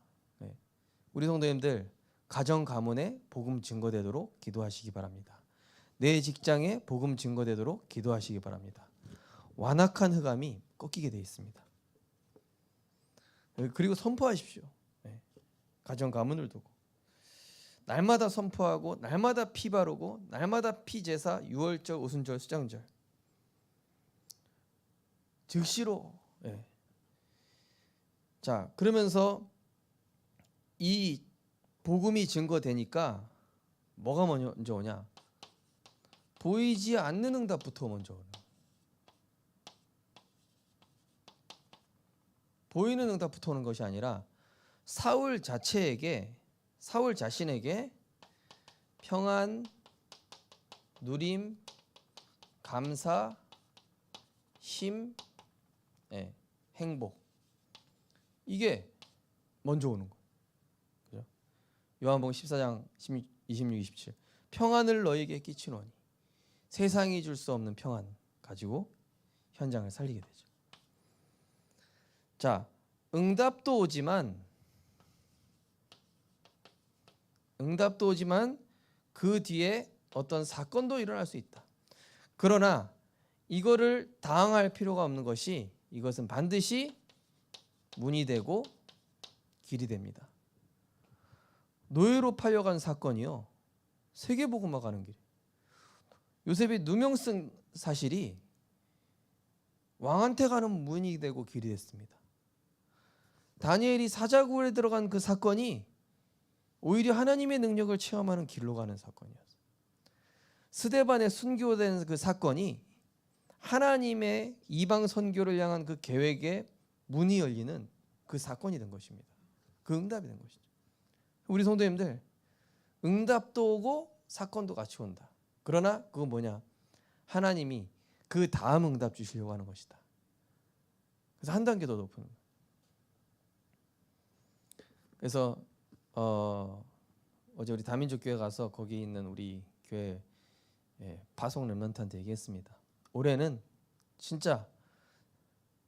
우리 성도님들 가정 가문에 복음 증거되도록 기도하시기 바랍니다. 내 직장에 복음 증거되도록 기도하시기 바랍니다. 완악한 흑암이 꺾이게 되어 있습니다. 그리고 선포하십시오. 가정 가문을 두고 날마다 선포하고 날마다 피 바르고 날마다 피 제사, 유월절, 오순절, 수장절 즉시로. 자, 그러면서 이 복음이 증거되니까 뭐가 먼저 오냐? 보이지 않는 응답부터 먼저 오는. 보이는 응답부터 오는 것이 아니라 사울 자신에게 평안, 누림, 감사, 힘, 행복, 이게 먼저 오는 거예요. 그죠? 요한복음 14장 26, 27. 평안을 너에게 끼치노니 세상이 줄 수 없는 평안 가지고 현장을 살리게 되죠. 자, 응답도 오지만 그 뒤에 어떤 사건도 일어날 수 있다. 그러나 이거를 당할 필요가 없는 것이, 이것은 반드시 문이 되고 길이 됩니다. 노예로 팔려간 사건이요, 세계복음화 가는 길. 요셉이 누명 쓴 사실이 왕한테 가는 문이 되고 길이 됐습니다. 다니엘이 사자굴에 들어간 그 사건이 오히려 하나님의 능력을 체험하는 길로 가는 사건이었어요. 스데반에 순교된 그 사건이 하나님의 이방 선교를 향한 그 계획의 문이 열리는 그 사건이 된 것입니다. 그 응답이 된 것이죠. 우리 성도님들, 응답도 오고 사건도 같이 온다. 그러나 그건 뭐냐? 하나님이 그 다음 응답 주시려고 하는 것이다. 그래서 한 단계 더 높은. 그래서 어제 우리 다민족 교회 가서 거기 있는 우리 교회 파송 렘넌트한테 얘기했습니다. 올해는 진짜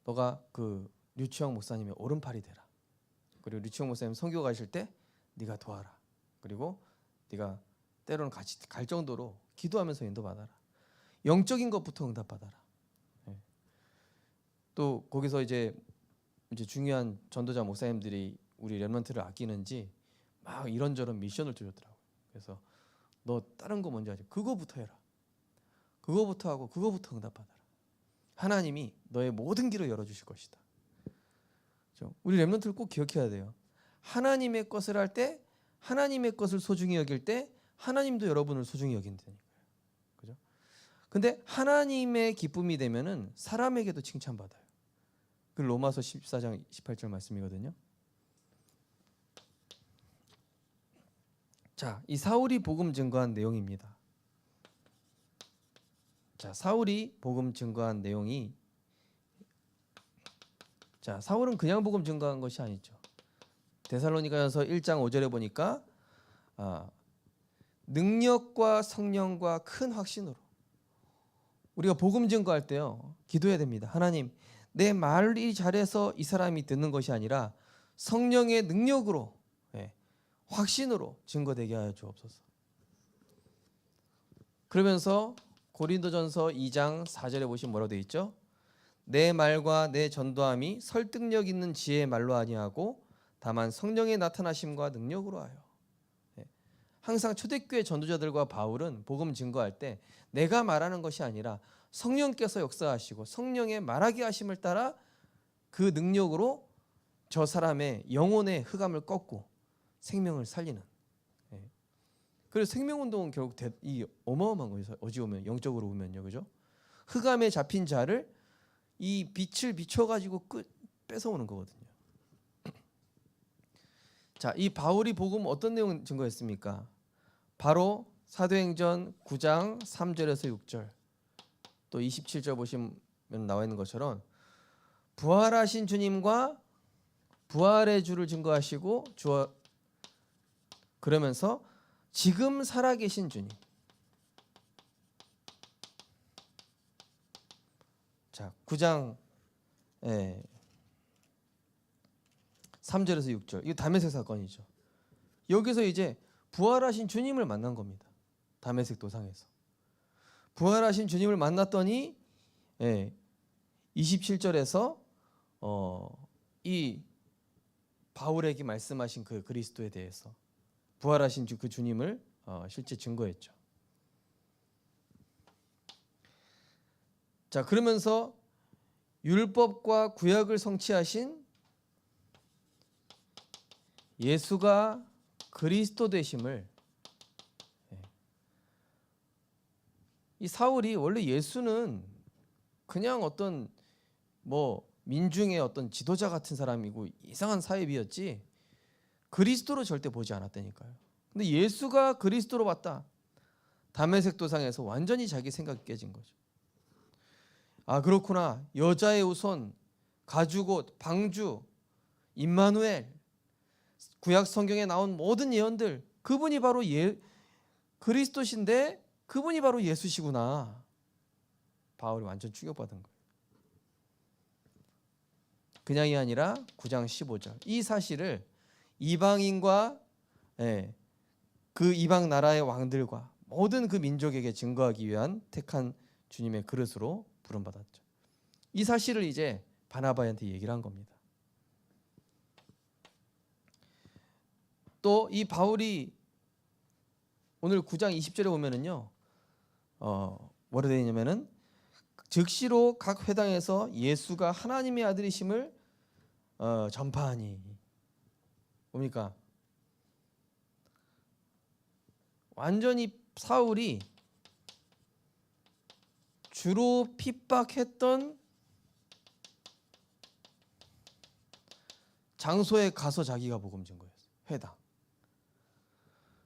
너가 그 류치영 목사님의 오른팔이 되라. 그리고 류치영 목사님 선교 가실 때 네가 도와라. 그리고 네가 때로는 같이 갈 정도로 기도하면서 인도받아라. 영적인 것부터 응답받아라. 또 거기서 이제 중요한 전도자 목사님들이 우리 렘넌트를 아끼는지 막 이런저런 미션을 주셨더라고요. 그래서 너 다른 거 뭔지 알지? 그거부터 해라. 그거부터 하고 그거부터 응답받아라. 하나님이 너의 모든 길을 열어주실 것이다. 그렇죠? 우리 렘넌트를 꼭 기억해야 돼요. 하나님의 것을 할 때, 하나님의 것을 소중히 여길 때 하나님도 여러분을 소중히 여긴다니까요. 그죠? 근데 하나님의 기쁨이 되면은 사람에게도 칭찬받아요. 그 로마서 14장 18절 말씀이거든요. 자, 이 사울이 복음 증거한 내용입니다. 자, 사울이 복음 증거한 내용이, 자, 사울은 그냥 복음 증거한 것이 아니죠. 데살로니가전서 1장 5절에 보니까 능력과 성령과 큰 확신으로 우리가 복음 증거할 때요, 기도해야 됩니다. 하나님, 내 말이 잘해서 이 사람이 듣는 것이 아니라 성령의 능력으로, 확신으로 증거되게 하여 주옵소서. 그러면서 고린도전서 2장 4절에 보시면 뭐라고 되어 있죠? 내 말과 내 전도함이 설득력 있는 지혜의 말로 아니하고 다만 성령의 나타나심과 능력으로 하여. 항상 초대교회 전도자들과 바울은 복음 증거할 때 내가 말하는 것이 아니라 성령께서 역사하시고 성령의 말하게 하심을 따라 그 능력으로 저 사람의 영혼의 흑암을 꺾고 생명을 살리는. 그래서 생명운동은 결국 이 어마어마한 거예요. 어찌 보면 영적으로 보면요, 그죠? 흑암에 잡힌 자를 이 빛을 비춰가지고 뺏어오는 거거든요. 자, 이 바울이 복음 어떤 내용 증거했습니까? 바로 사도행전 9장 3절에서 6절, 또 27절 보시면 나와 있는 것처럼 부활하신 주님과 부활의 주를 증거하시고 그러면서 지금 살아계신 주님. 자, 9장 3절에서 6절. 이거 다메섹 사건이죠. 여기서 이제 부활하신 주님을 만난 겁니다. 다메섹 도상에서. 부활하신 주님을 만났더니 27절에서 이 바울에게 말씀하신 그 그리스도에 대해서 부활하신 그 주님을 실제 증거했죠. 자, 그러면서 율법과 구약을 성취하신 예수가 그리스도 되심을, 이 사울이 원래 예수는 그냥 어떤 민중의 어떤 지도자 같은 사람이고 이상한 사입이었지 그리스도로 절대 보지 않았다니까요. 근데 예수가 그리스도로 봤다. 다메섹 도상에서 완전히 자기 생각이 깨진 거죠. 아, 그렇구나. 여자의 후손, 가죽옷, 방주, 임마누엘, 구약 성경에 나온 모든 예언들, 그분이 바로 그리스도신데 그분이 바로 예수시구나. 바울이 완전 충격받은 거예요. 그냥이 아니라 9장 15절. 이 사실을 이방인과 그 이방 나라의 왕들과 모든 그 민족에게 증거하기 위한 택한 주님의 그릇으로 부름받았죠. 이 사실을 이제 바나바한테 얘기를 한 겁니다. 또 이 바울이 오늘 9장 20절에 보면은요, 뭐라 되어 있냐면은 즉시로 각 회당에서 예수가 하나님의 아들이심을 전파하니. 뭡니까? 완전히 사울이 주로 핍박했던 장소에 가서 자기가 복음 증거했어요. 회당.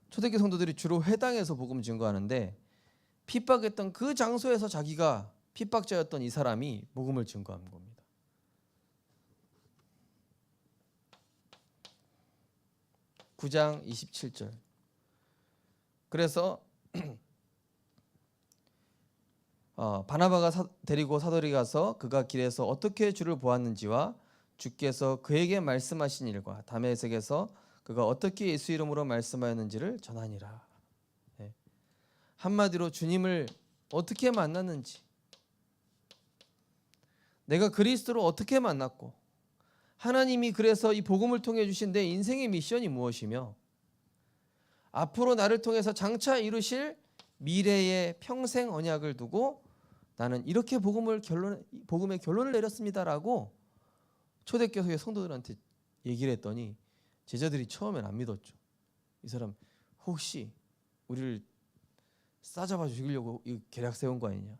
초대교회 성도들이 주로 회당에서 복음 증거하는데 핍박했던 그 장소에서 자기가 핍박자였던 이 사람이 복음을 증거한 겁니다. 9장 27절. 그래서 바나바가 데리고 사도리 가서 그가 길에서 어떻게 주를 보았는지와 주께서 그에게 말씀하신 일과 다메섹에서 그가 어떻게 예수 이름으로 말씀하였는지를 전하니라. 네. 한마디로 주님을 어떻게 만났는지, 내가 그리스도를 어떻게 만났고, 하나님이 그래서 이 복음을 통해 주신 내 인생의 미션이 무엇이며 앞으로 나를 통해서 장차 이루실 미래의 평생 언약을 두고 나는 이렇게 복음의 결론을 내렸습니다라고 초대교회 성도들한테 얘기를 했더니 제자들이 처음엔 안 믿었죠. 이 사람 혹시 우리를 싸잡아 죽이려고 이 계략 세운 거 아니냐.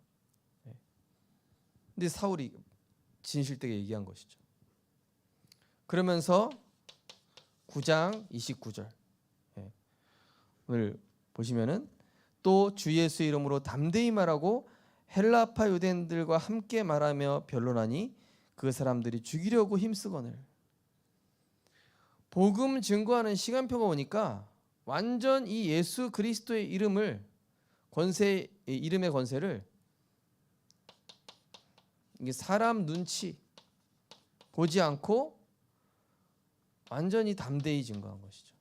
근데 사울이 진실되게 얘기한 것이죠. 그러면서 9장 29절 오늘 보시면은 또 주 예수 이름으로 담대히 말하고 헬라파 유대인들과 함께 말하며 변론하니 그 사람들이 죽이려고 힘쓰거늘. 복음 증거하는 시간표가 오니까 완전 이 예수 그리스도의 이름의 권세를 이게 사람 눈치 보지 않고 완전히 담대히 증거한 것이죠.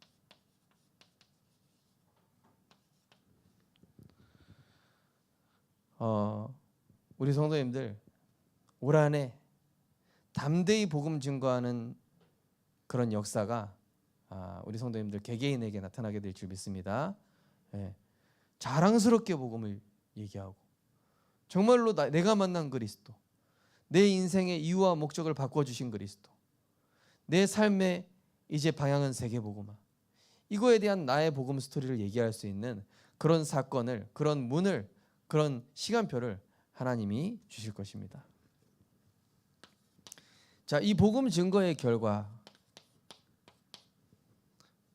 우리 성도님들 올 한해 담대히 복음 증거하는 그런 역사가 우리 성도님들 개개인에게 나타나게 될 줄 믿습니다. 자랑스럽게 복음을 얘기하고 정말로 내가 만난 그리스도, 내 인생의 이유와 목적을 바꿔주신 그리스도, 내 삶의 이제 방향은 세계복음화, 이거에 대한 나의 복음 스토리를 얘기할 수 있는 그런 사건을, 그런 문을, 그런 시간표를 하나님이 주실 것입니다. 자, 이 복음 증거의 결과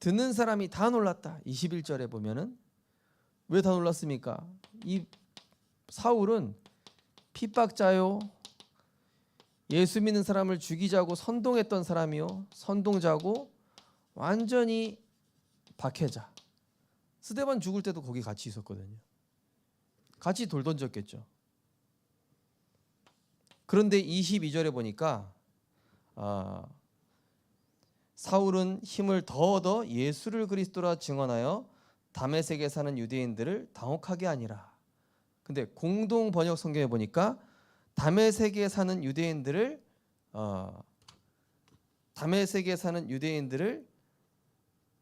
듣는 사람이 다 놀랐다. 21절에 보면은 왜 다 놀랐습니까? 이 사울은 핍박자요, 예수 믿는 사람을 죽이자고 선동했던 사람이요, 선동자고 완전히 박해자. 스데반 죽을 때도 거기 같이 있었거든요. 같이 돌 던졌겠죠. 그런데 22절에 보니까 사울은 힘을 더 얻어 예수를 그리스도라 증언하여 다메섹에 사는 유대인들을 당혹하게 하니라. 근데 공동 번역 성경에 보니까 다메섹에 사는 유대인들을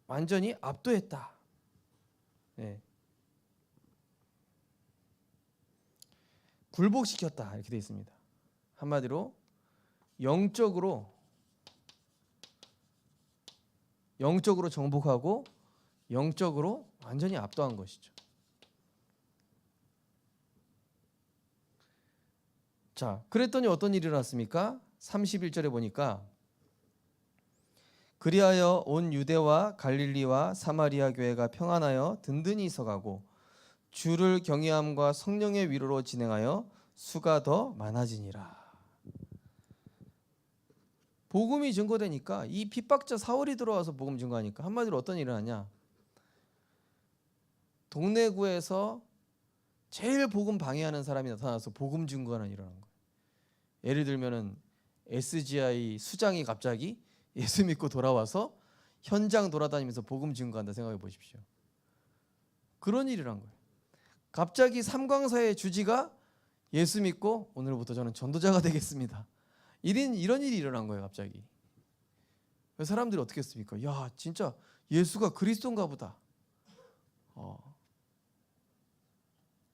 완전히 압도했다. 네. 굴복시켰다 이렇게 되어 있습니다. 한마디로 영적으로 정복하고 영적으로 완전히 압도한 것이죠. 자, 그랬더니 어떤 일이 일어났습니까? 31절에 보니까 그리하여 온 유대와 갈릴리와 사마리아 교회가 평안하여 든든히 서가고 주를 경외함과 성령의 위로로 진행하여 수가 더 많아지니라. 복음이 증거되니까 이 핍박자 사울이 들어와서 복음 증거하니까 한마디로 어떤 일이 일어나냐? 동네구에서 제일 복음 방해하는 사람이 나타나서 복음 증거하는 일이 일어난 거예요. 예를 들면은 SGI 수장이 갑자기 예수 믿고 돌아와서 현장 돌아다니면서 복음 증거한다 생각해 보십시오. 그런 일이란 거예요. 갑자기 삼광사의 주지가 예수 믿고 오늘부터 저는 전도자가 되겠습니다. 이런 일이 일어난 거예요. 갑자기. 사람들이 어떻게 했습니까? 야, 진짜 예수가 그리스도인가 보다.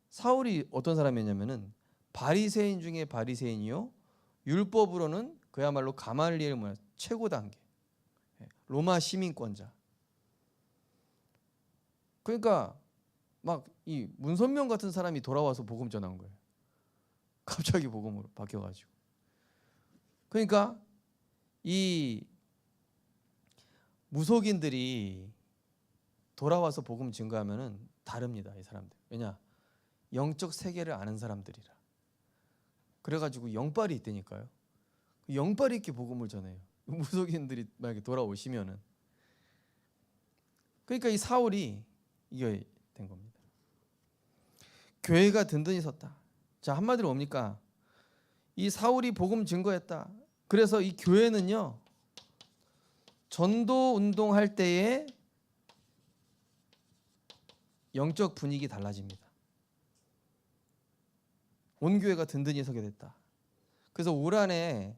사울이 어떤 사람이었냐면은 바리새인 중에 바리새인이요, 율법으로는 그야말로 가말리엘 문화 최고 단계, 로마 시민권자. 그러니까 막 이 문선명 같은 사람이 돌아와서 복음 전한 거예요. 갑자기 복음으로 바뀌어가지고. 그러니까 이 무속인들이 돌아와서 복음 증거하면은 다릅니다. 이 사람들. 왜냐? 영적 세계를 아는 사람들이라. 그래가지고 영빨이 있다니까요. 영빨이 있게 복음을 전해요. 무속인들이 만약에 돌아오시면은. 그러니까 이 사울이 이게 된 겁니다. 교회가 든든히 섰다. 자, 한마디로 뭡니까? 이 사울이 복음 증거했다. 그래서 이 교회는요, 전도 운동할 때에 영적 분위기 달라집니다. 온 교회가 든든히 서게 됐다. 그래서 올 한해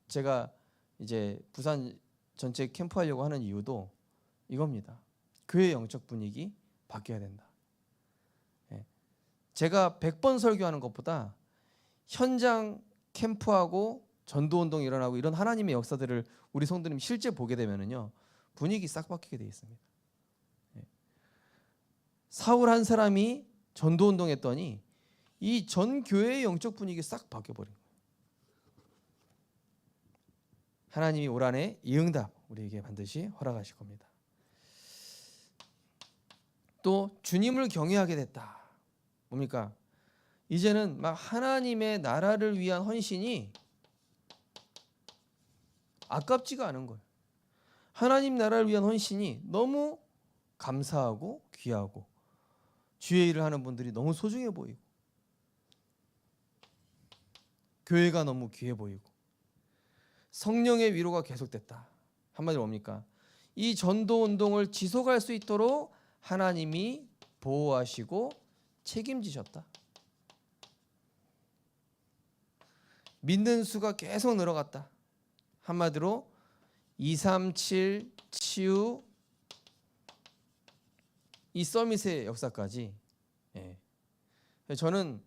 제가 이제 부산 전체 캠프하려고 하는 이유도 이겁니다. 교회 영적 분위기 바뀌어야 된다. 제가 100번 설교하는 것보다 현장 캠프하고 전도운동이 일어나고 이런 하나님의 역사들을 우리 성도님 실제 보게 되면은요, 분위기 싹 바뀌게 돼 있습니다. 사울 한 사람이 전도운동했더니 이 전 교회의 영적 분위기 싹 바뀌어버린 거예요. 하나님이 올 한해 이 응답 우리에게 반드시 허락하실 겁니다. 또 주님을 경외하게 됐다. 뭡니까? 이제는 막 하나님의 나라를 위한 헌신이 아깝지가 않은 거예요. 하나님 나라를 위한 헌신이 너무 감사하고 귀하고 주의 일을 하는 분들이 너무 소중해 보이고 교회가 너무 귀해 보이고 성령의 위로가 계속됐다. 한마디로 뭡니까? 이 전도 운동을 지속할 수 있도록 하나님이 보호하시고 책임지셨다. 믿는 수가 계속 늘어갔다. 한마디로 237 치유 이 서밋의 역사까지. 저는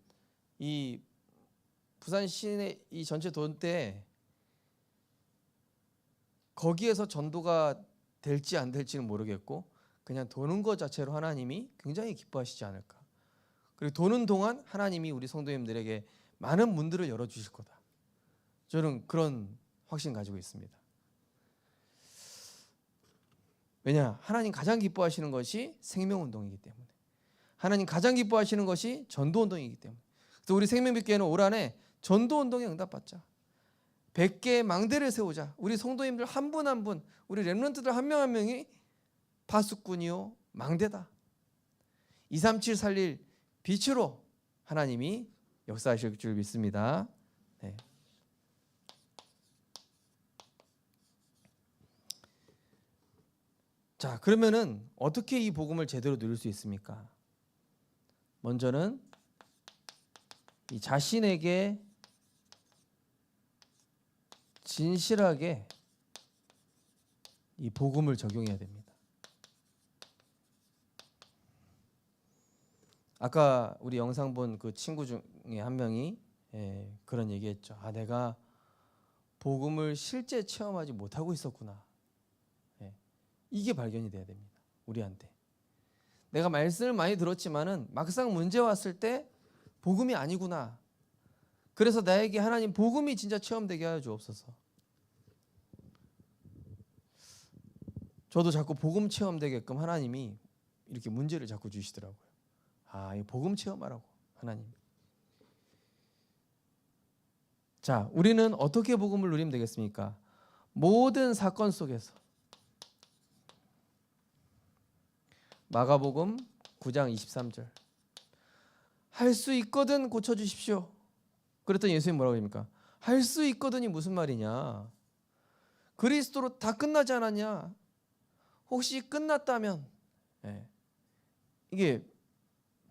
이 부산 시내 이 전체 돈 때 거기에서 전도가 될지 안 될지는 모르겠고 그냥 도는 것 자체로 하나님이 굉장히 기뻐하시지 않을까. 그리고 도는 동안 하나님이 우리 성도님들에게 많은 문들을 열어주실 거다. 저는 그런 확신 가지고 있습니다. 왜냐? 하나님 가장 기뻐하시는 것이 생명운동이기 때문에, 하나님 가장 기뻐하시는 것이 전도운동이기 때문에. 그래서 우리 생명빛교회는 올 한해 전도운동에 응답받자. 100개의 망대를 세우자. 우리 성도님들 한 분 한 분, 우리 렘넌트들 한 명 한 명이 파수꾼이요 망대다. 237 살릴 빛으로 하나님이 역사하실 줄 믿습니다. 네. 자, 그러면은 어떻게 이 복음을 제대로 누릴 수 있습니까? 먼저는 이 자신에게 진실하게 이 복음을 적용해야 됩니다. 아까 우리 영상 본 그 친구 중에 한 명이 그런 얘기했죠. 아, 내가 복음을 실제 체험하지 못하고 있었구나. 이게 발견이 돼야 됩니다. 우리한테. 내가 말씀을 많이 들었지만은 막상 문제 왔을 때 복음이 아니구나. 그래서 나에게 하나님 복음이 진짜 체험되게 하여 주옵소서. 저도 자꾸 복음 체험되게끔 하나님이 이렇게 문제를 자꾸 주시더라고요. 아, 이 복음 체험하라고 하나님. 자, 우리는 어떻게 복음을 누리면 되겠습니까? 모든 사건 속에서 마가복음 9장 23절 할 수 있거든 고쳐주십시오. 그랬더니 예수님 뭐라고 합니까? 할 수 있거든이 무슨 말이냐? 그리스도로 다 끝나지 않았냐? 혹시 끝났다면 이게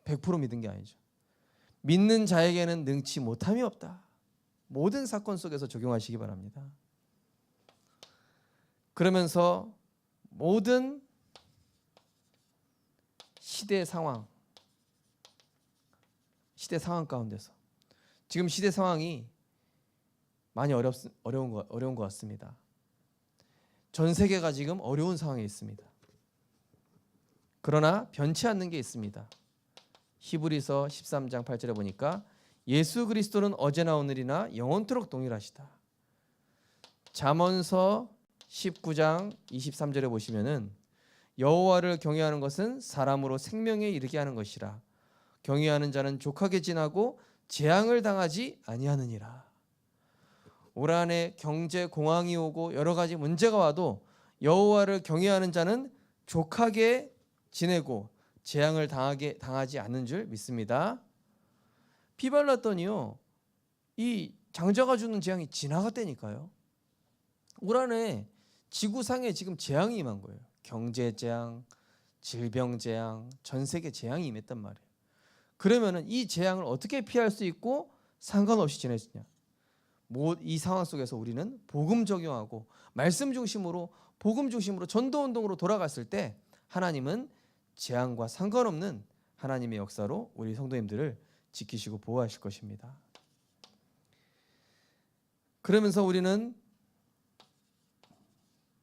100% 믿은 게 아니죠. 믿는 자에게는 능치 못함이 없다. 모든 사건 속에서 적용하시기 바랍니다. 그러면서 모든 시대 상황 가운데서 지금 시대 상황이 많이 어려운 것 같습니다. 전 세계가 지금 어려운 상황에 있습니다. 그러나 변치 않는 게 있습니다. 히브리서 13장 8절에 보니까 예수 그리스도는 어제나 오늘이나 영원토록 동일하시다. 잠언서 19장 23절에 보시면은 여호와를 경외하는 것은 사람으로 생명에 이르게 하는 것이라. 경외하는 자는 족하게 지나고 재앙을 당하지 아니하느니라. 올 한해 경제 공황이 오고 여러 가지 문제가 와도 여호와를 경외하는 자는 족하게 지내고 재앙을 당하지 않는 줄 믿습니다. 피발랐더니요, 이 장자가 주는 재앙이 지나갔다니까요. 올 한해 지구상에 지금 재앙이 임한 거예요. 경제 재앙, 질병 재앙, 전 세계 재앙이 임했단 말이에요. 그러면은 이 재앙을 어떻게 피할 수 있고 상관없이 지낼 수 있냐? 이 상황 속에서 우리는 복음 적용하고 말씀 중심으로, 복음 중심으로 전도 운동으로 돌아갔을 때 하나님은 재앙과 상관없는 하나님의 역사로 우리 성도님들을 지키시고 보호하실 것입니다. 그러면서 우리는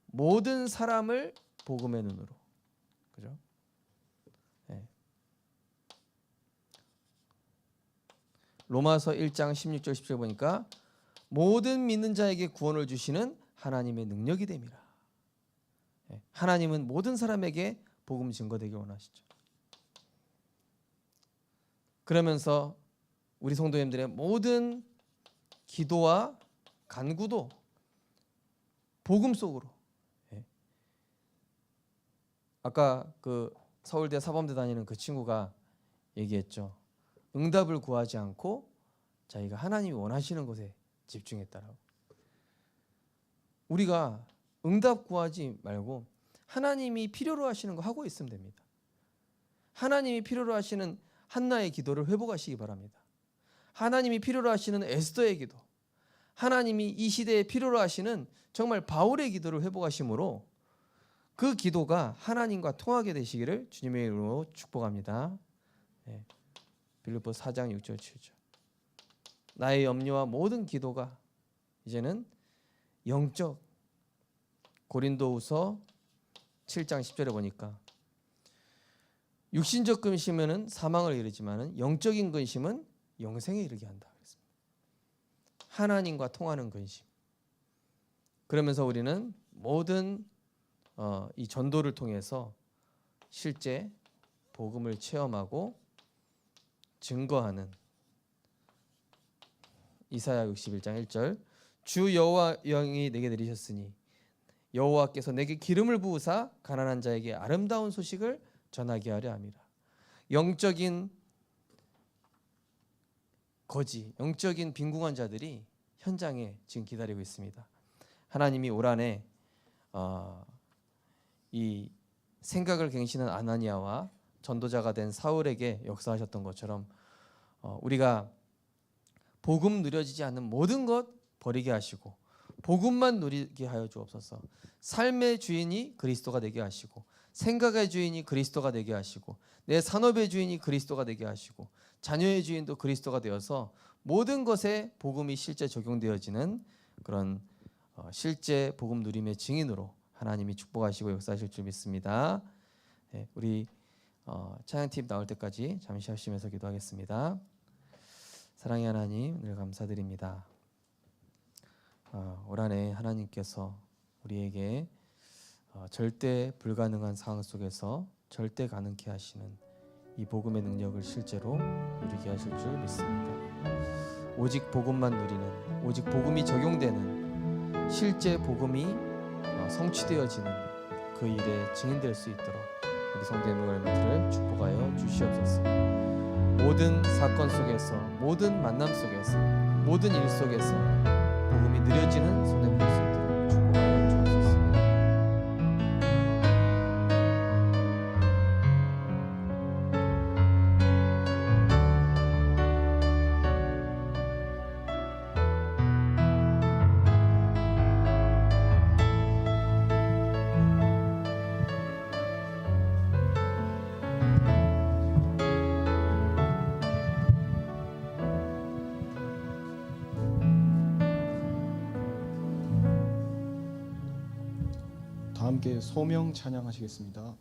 모든 사람을 복음의 눈으로, 그죠? 네. 로마서 1장 16절 17절 보니까 모든 믿는 자에게 구원을 주시는 하나님의 능력이 됨이라. 네. 하나님은 모든 사람에게 복음 증거되길 원하시죠. 그러면서 우리 성도님들의 모든 기도와 간구도 복음 속으로. 아까 그 서울대 사범대 다니는 그 친구가 얘기했죠. 응답을 구하지 않고 자기가 하나님이 원하시는 것에 집중했다라고. 우리가 응답 구하지 말고 하나님이 필요로 하시는 거 하고 있으면 됩니다. 하나님이 필요로 하시는 한나의 기도를 회복하시기 바랍니다. 하나님이 필요로 하시는 에스더의 기도, 하나님이 이 시대에 필요로 하시는 정말 바울의 기도를 회복하심으로 그 기도가 하나님과 통하게 되시기를 주님의 이름으로 축복합니다. 네. 빌립보서 4장 6절 7절. 나의 염려와 모든 기도가 이제는 영적. 고린도후서 7장 10절에 보니까 육신적 근심은 사망을 이르지만은 영적인 근심은 영생에 이르게 한다. 하나님과 통하는 근심. 그러면서 우리는 모든 이 전도를 통해서 실제 복음을 체험하고 증거하는 이사야 61장 1절 주 여호와 영이 내게 내리셨으니 여호와께서 내게 기름을 부으사 가난한 자에게 아름다운 소식을 전하게 하려 함이라. 영적인 거지, 영적인 빈궁한 자들이 현장에 지금 기다리고 있습니다. 하나님이 올 한해 이 생각을 갱신한 아나니아와 전도자가 된 사울에게 역사하셨던 것처럼 우리가 복음 누려지지 않는 모든 것 버리게 하시고 복음만 누리게 하여 주옵소서. 삶의 주인이 그리스도가 되게 하시고 생각의 주인이 그리스도가 되게 하시고 내 산업의 주인이 그리스도가 되게 하시고 자녀의 주인도 그리스도가 되어서 모든 것에 복음이 실제 적용되어지는 그런 실제 복음 누림의 증인으로 하나님이 축복하시고 역사하실 줄 믿습니다. 네, 우리 찬양팀 나올 때까지 잠시 하시면서 기도하겠습니다. 사랑의 하나님, 늘 감사드립니다. 올 한해 하나님께서 우리에게 절대 불가능한 상황 속에서 절대 가능케 하시는 이 복음의 능력을 실제로 누리게 하실 줄 믿습니다. 오직 복음만 누리는, 오직 복음이 적용되는, 실제 복음이 성취되어지는 그 일에 증인될 수 있도록 우리 성도님의 멘트를 축복하여 주시옵소서. 모든 사건 속에서, 모든 만남 속에서, 모든 일 속에서 복음이 느려지는 손에 볼 수 있도록 축복하여 주옵소서. 다 함께 소명 찬양하시겠습니다.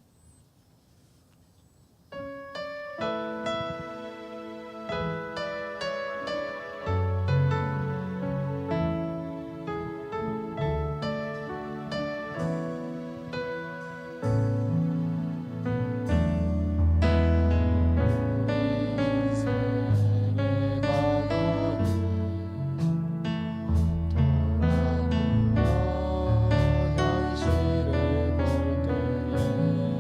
현실을 볼 때에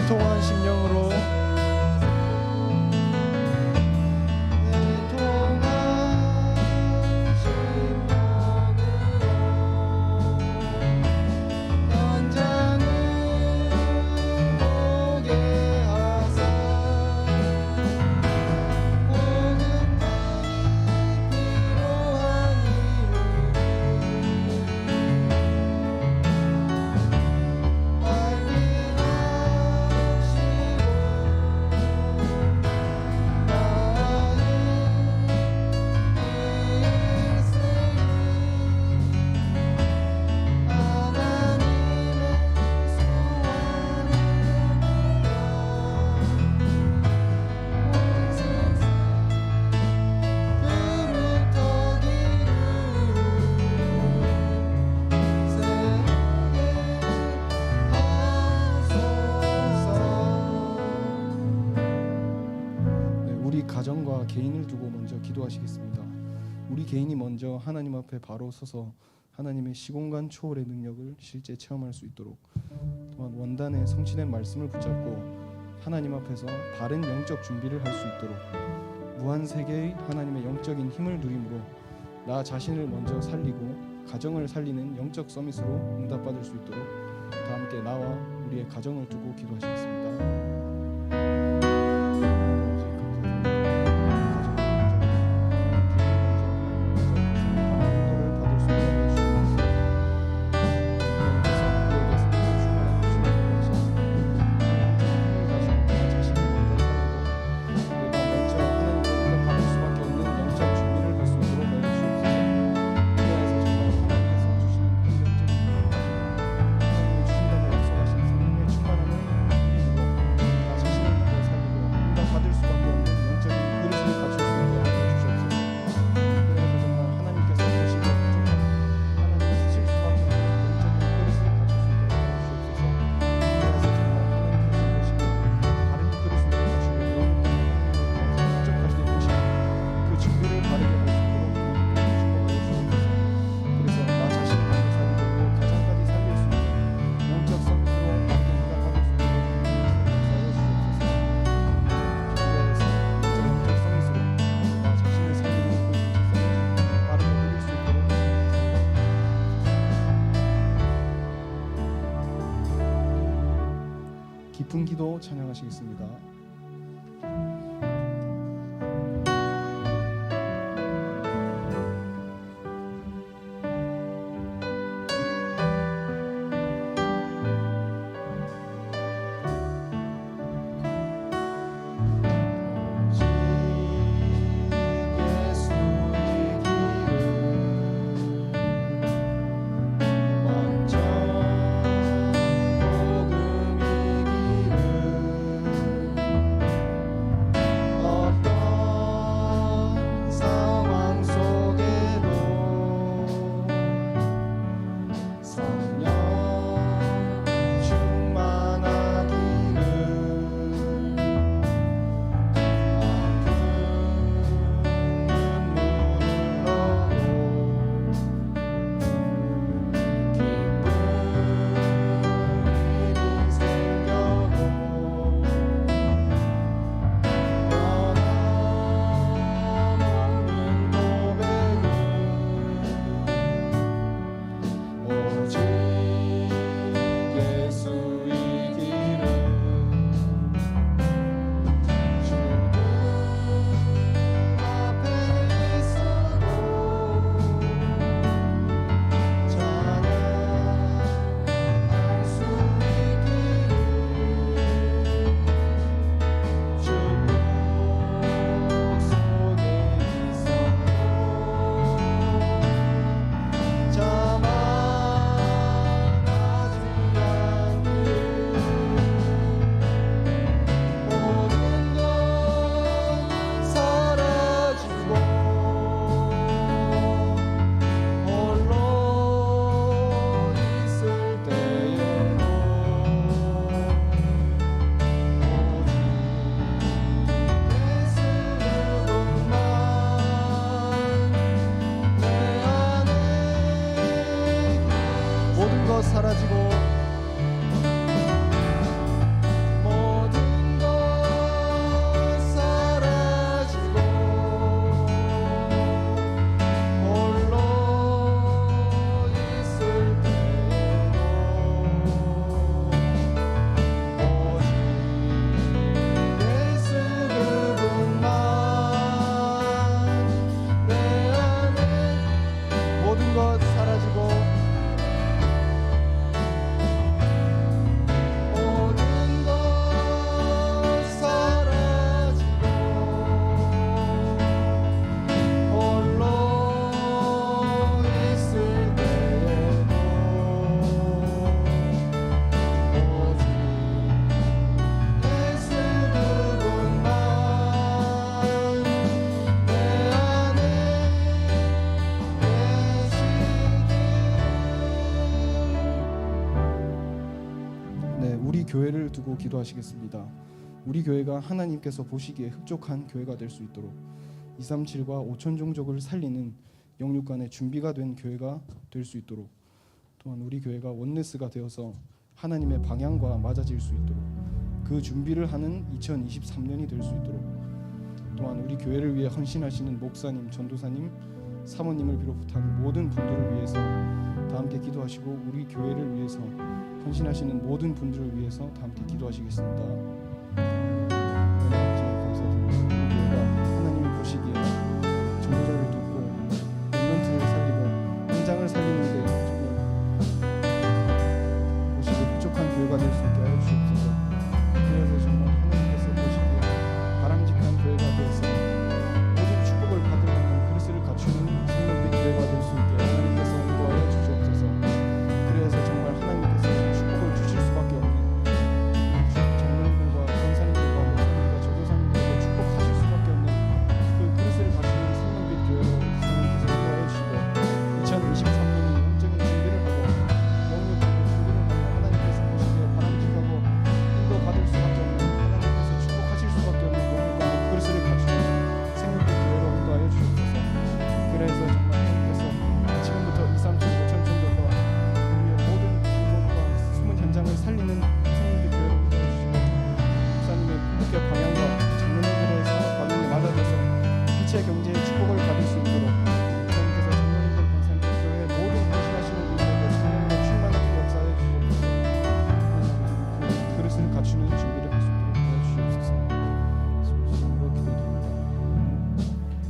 애통한 심령으로 우리 가정과 개인을 두고 먼저 기도하시겠습니다. 우리 개인이 먼저 하나님 앞에 바로 서서 하나님의 시공간 초월의 능력을 실제 체험할 수 있도록, 또한 원단의 성취된 말씀을 붙잡고 하나님 앞에서 바른 영적 준비를 할 수 있도록, 무한 세계의 하나님의 영적인 힘을 누림으로 나 자신을 먼저 살리고 가정을 살리는 영적 서밋으로 응답받을 수 있도록 다 함께 나와 우리의 가정을 두고 기도하시겠습니다. 깊은 기도 찬양하시겠습니다. 사라지고 교회를 두고 기도하시겠습니다. 우리 교회가 하나님께서 보시기에 흡족한 교회가 될 수 있도록 237과 5천 종족을 살리는 영육 간의 준비가 된 교회가 될 수 있도록, 또한 우리 교회가 원네스가 되어서 하나님의 방향과 맞아질 수 있도록 그 준비를 하는 2023년이 될 수 있도록, 또한 우리 교회를 위해 헌신하시는 목사님, 전도사님, 사모님을 비롯한 모든 분들을 위해서 다 함께 기도하시고, 우리 교회를 위해서 헌신하시는 모든 분들을 위해서 다 함께 기도하시겠습니다. 감사드립니다. 우리 교회가 하나님이 보시기에 전도자를 돕고 랩런트를 살리고 현장을 살리는데 정말 보시기에 부족한 교회가 될 수 있게 하여 주옵소서. 그래서 정말 하나님께서 보시기에 바람직한 교회가 되어서 모든 축복을 받으려는 그리스를 갖추는 생명빛 교회가 될 수 있게 하나님께서 인도하여 주시옵소서. 그래서 정말 하나님께서 축복을 주실 수밖에 없는 정령들과 권사님들과 목사님들과 전도사님들과 축복하실 수밖에 없는 그 그리스를 갖추는 생명빛 교회로 하나님께서 인도하여 주시고, 2023년이 온전히 준비를 하고 영육적인 준비를 하고 하나님께서 보시기에 바람직하고 인도받을 수밖에 없는, 하나님께서 축복하실 수밖에 없는 영육적인 그리스를 갖추는 생명빛 교회로 인도하여 주옵소서. 그래서 정말 하나님께서 지금부터 237, 5천 정도가 우리의 모든 기도과 숨은 현장을 살리는 생명빛 교회로 인도해 주시고, 목사님의 궁극의 방향과 장로님들의 사역 방향에 맞아져서 빛의 경제의 축복을 받을 수 있도록 하나님께서 장로님들, 권사님들, 교회의 모든 헌신하시는 분들에게 성령과 충만하게 역사해 주시옵소서. 그 그릇을 갖추는 준비를 할 수 있도록 도와주시옵소서. 예수 이름으로 기도드립니다.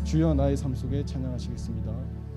주여 나의 삶 속에 찬양하시겠습니다. 나의 삶 속에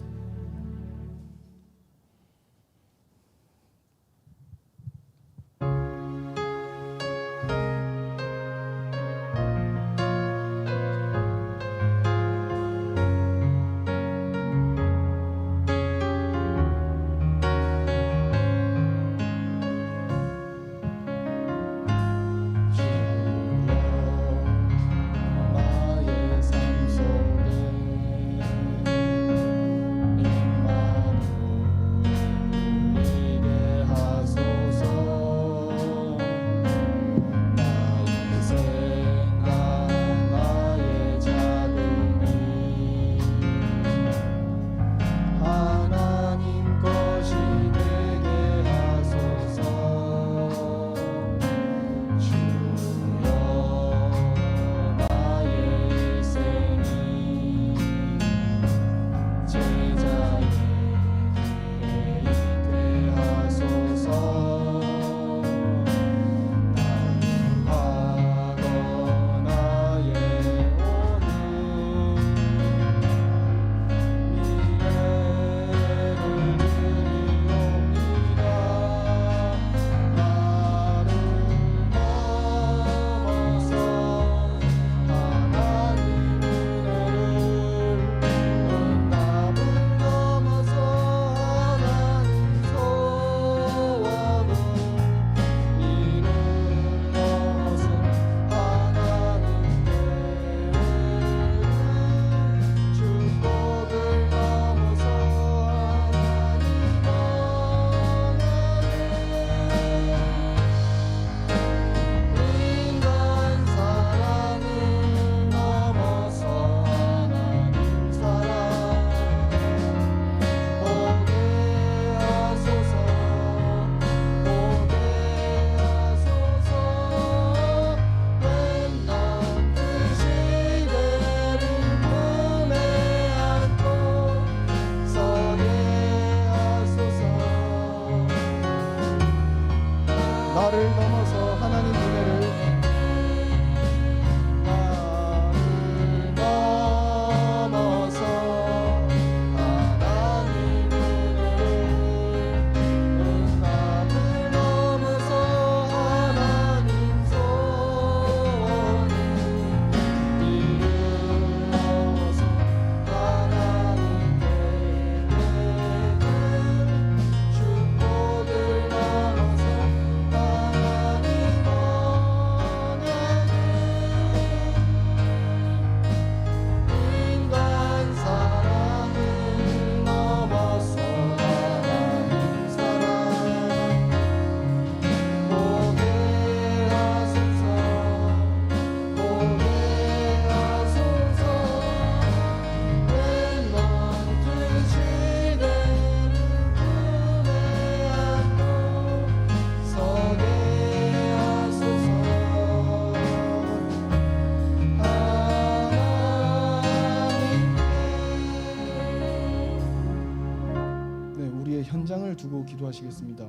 현장을 두고 기도하시겠습니다.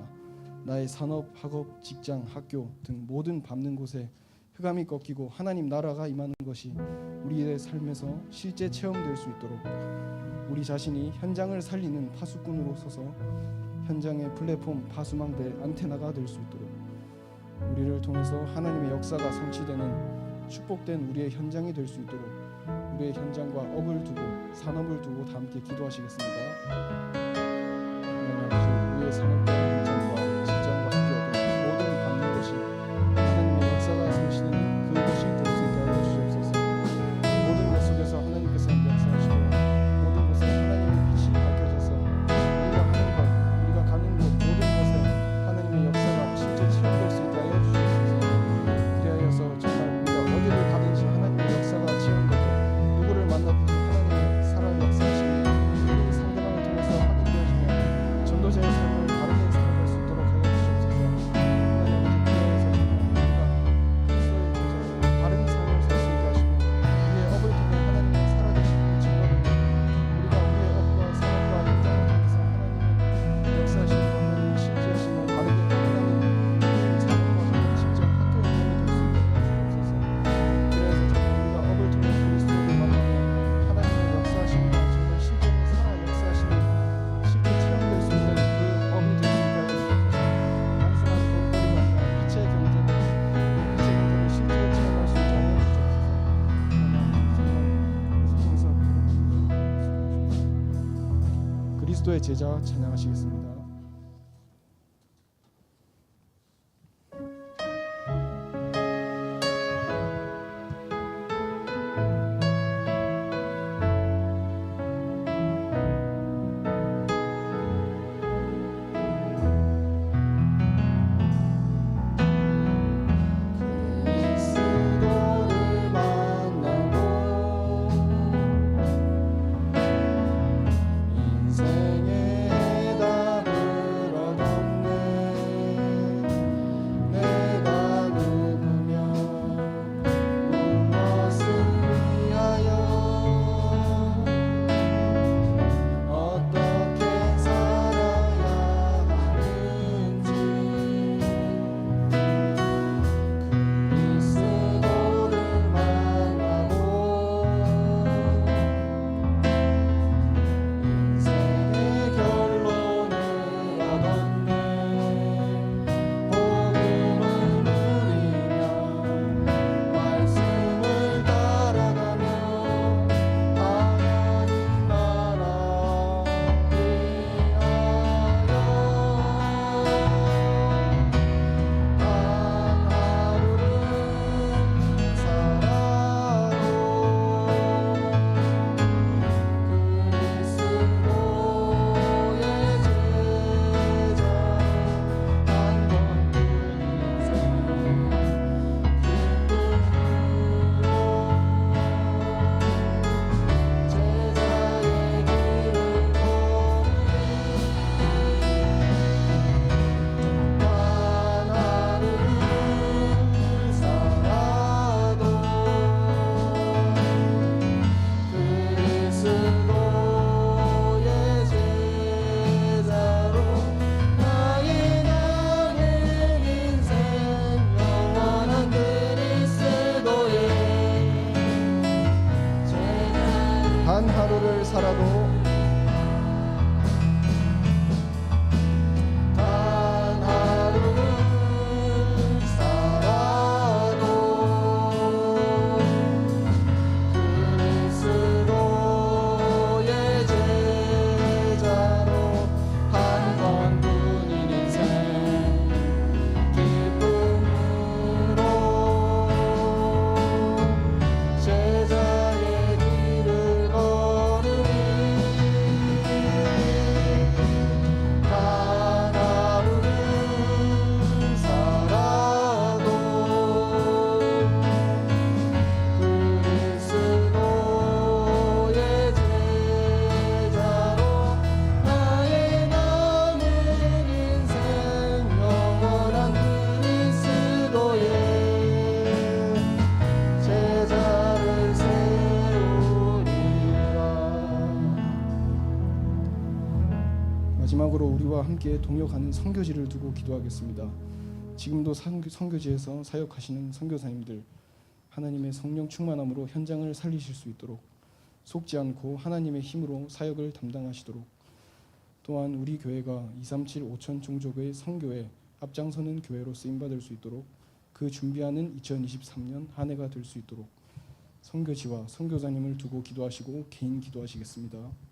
나의 산업, 학업, 직장, 학교 등 모든 밟는 곳에 흑암이 꺾이고 하나님 나라가 임하는 것이 우리의 삶에서 실제 체험될 수 있도록 우리 자신이 현장을 살리는 파수꾼으로 서서 현장의 플랫폼, 파수망대, 안테나가 될 수 있도록 우리를 통해서 하나님의 역사가 성취되는 축복된 우리의 현장이 될 수 있도록 우리의 현장과 업을 두고 산업을 두고 다 함께 기도하시겠습니다. 하나님 아버지, 우리의 산업과 현장과 직장과 학교 등 모든 밟는 것이 하나님의 역사가 성취되는 그것이 될 수 있게 하여 주시옵소서. 모든 것 속에서 하나님께서 역사하시고 모든 곳에 하나님의 빛이 밝혀져서 우리가 가는 곳 모든 곳에 하나님의 역사가 실제 체험될 수 있게 하여 주시옵소서. 그리하여서 정말 우리가 어디를 가든지 하나님의 역사가 체험되고 누구를 만나든지 하나님의 살아 역사하시는 그 상대방을 통해서 확인되어지며 전도자의 삶을 바르게 살아갈 수 있도록 하여 주시옵소서. 하나님 그리하여서 정말 우리가 그리스도의 제자로 바른 삶을 살 수 있게 하시고 우리의 업을 통해 하나님의 살아계시는 증거를 우리가 우리의 업과 사업과 현장을 통해서 하나님의 역사하시는 하나님의 실제하시는 바르게 확인하는 그 삶의 과정을 직접 학교 운영이 될 수 있도록 하옵소서. 그래서 정말 우리가 업을 통해 그리스도를 만나며 하나님의 역사하시는 정말 실제로 살아 역사하시는 실제 체험될 수 있는 그 업이 될 수 있게 하여 주옵소서. 단순한 돈벌이가 아니라 빛의 경제를 그 빛의 경제를 실제 체험할 수 있게 하여 주옵소서. 그리스도의 제자 찬양하시겠습니다. 그리스도를 만나고 인생의 답을 마지막으로 우리와 함께 동역하는 선교지를 두고 기도하겠습니다. 지금도 선교지에서 사역하시는 선교사님들, 하나님의 성령 충만함으로 현장을 살리실 수 있도록 속지 않고 하나님의 힘으로 사역을 담당하시도록, 또한 우리 교회가 237 5천 종족의 선교에 앞장서는 교회로 쓰임받을 수 있도록 그 준비하는 2023년 한 해가 될 수 있도록 선교지와 선교사님을 두고 기도하시고 개인 기도하시겠습니다.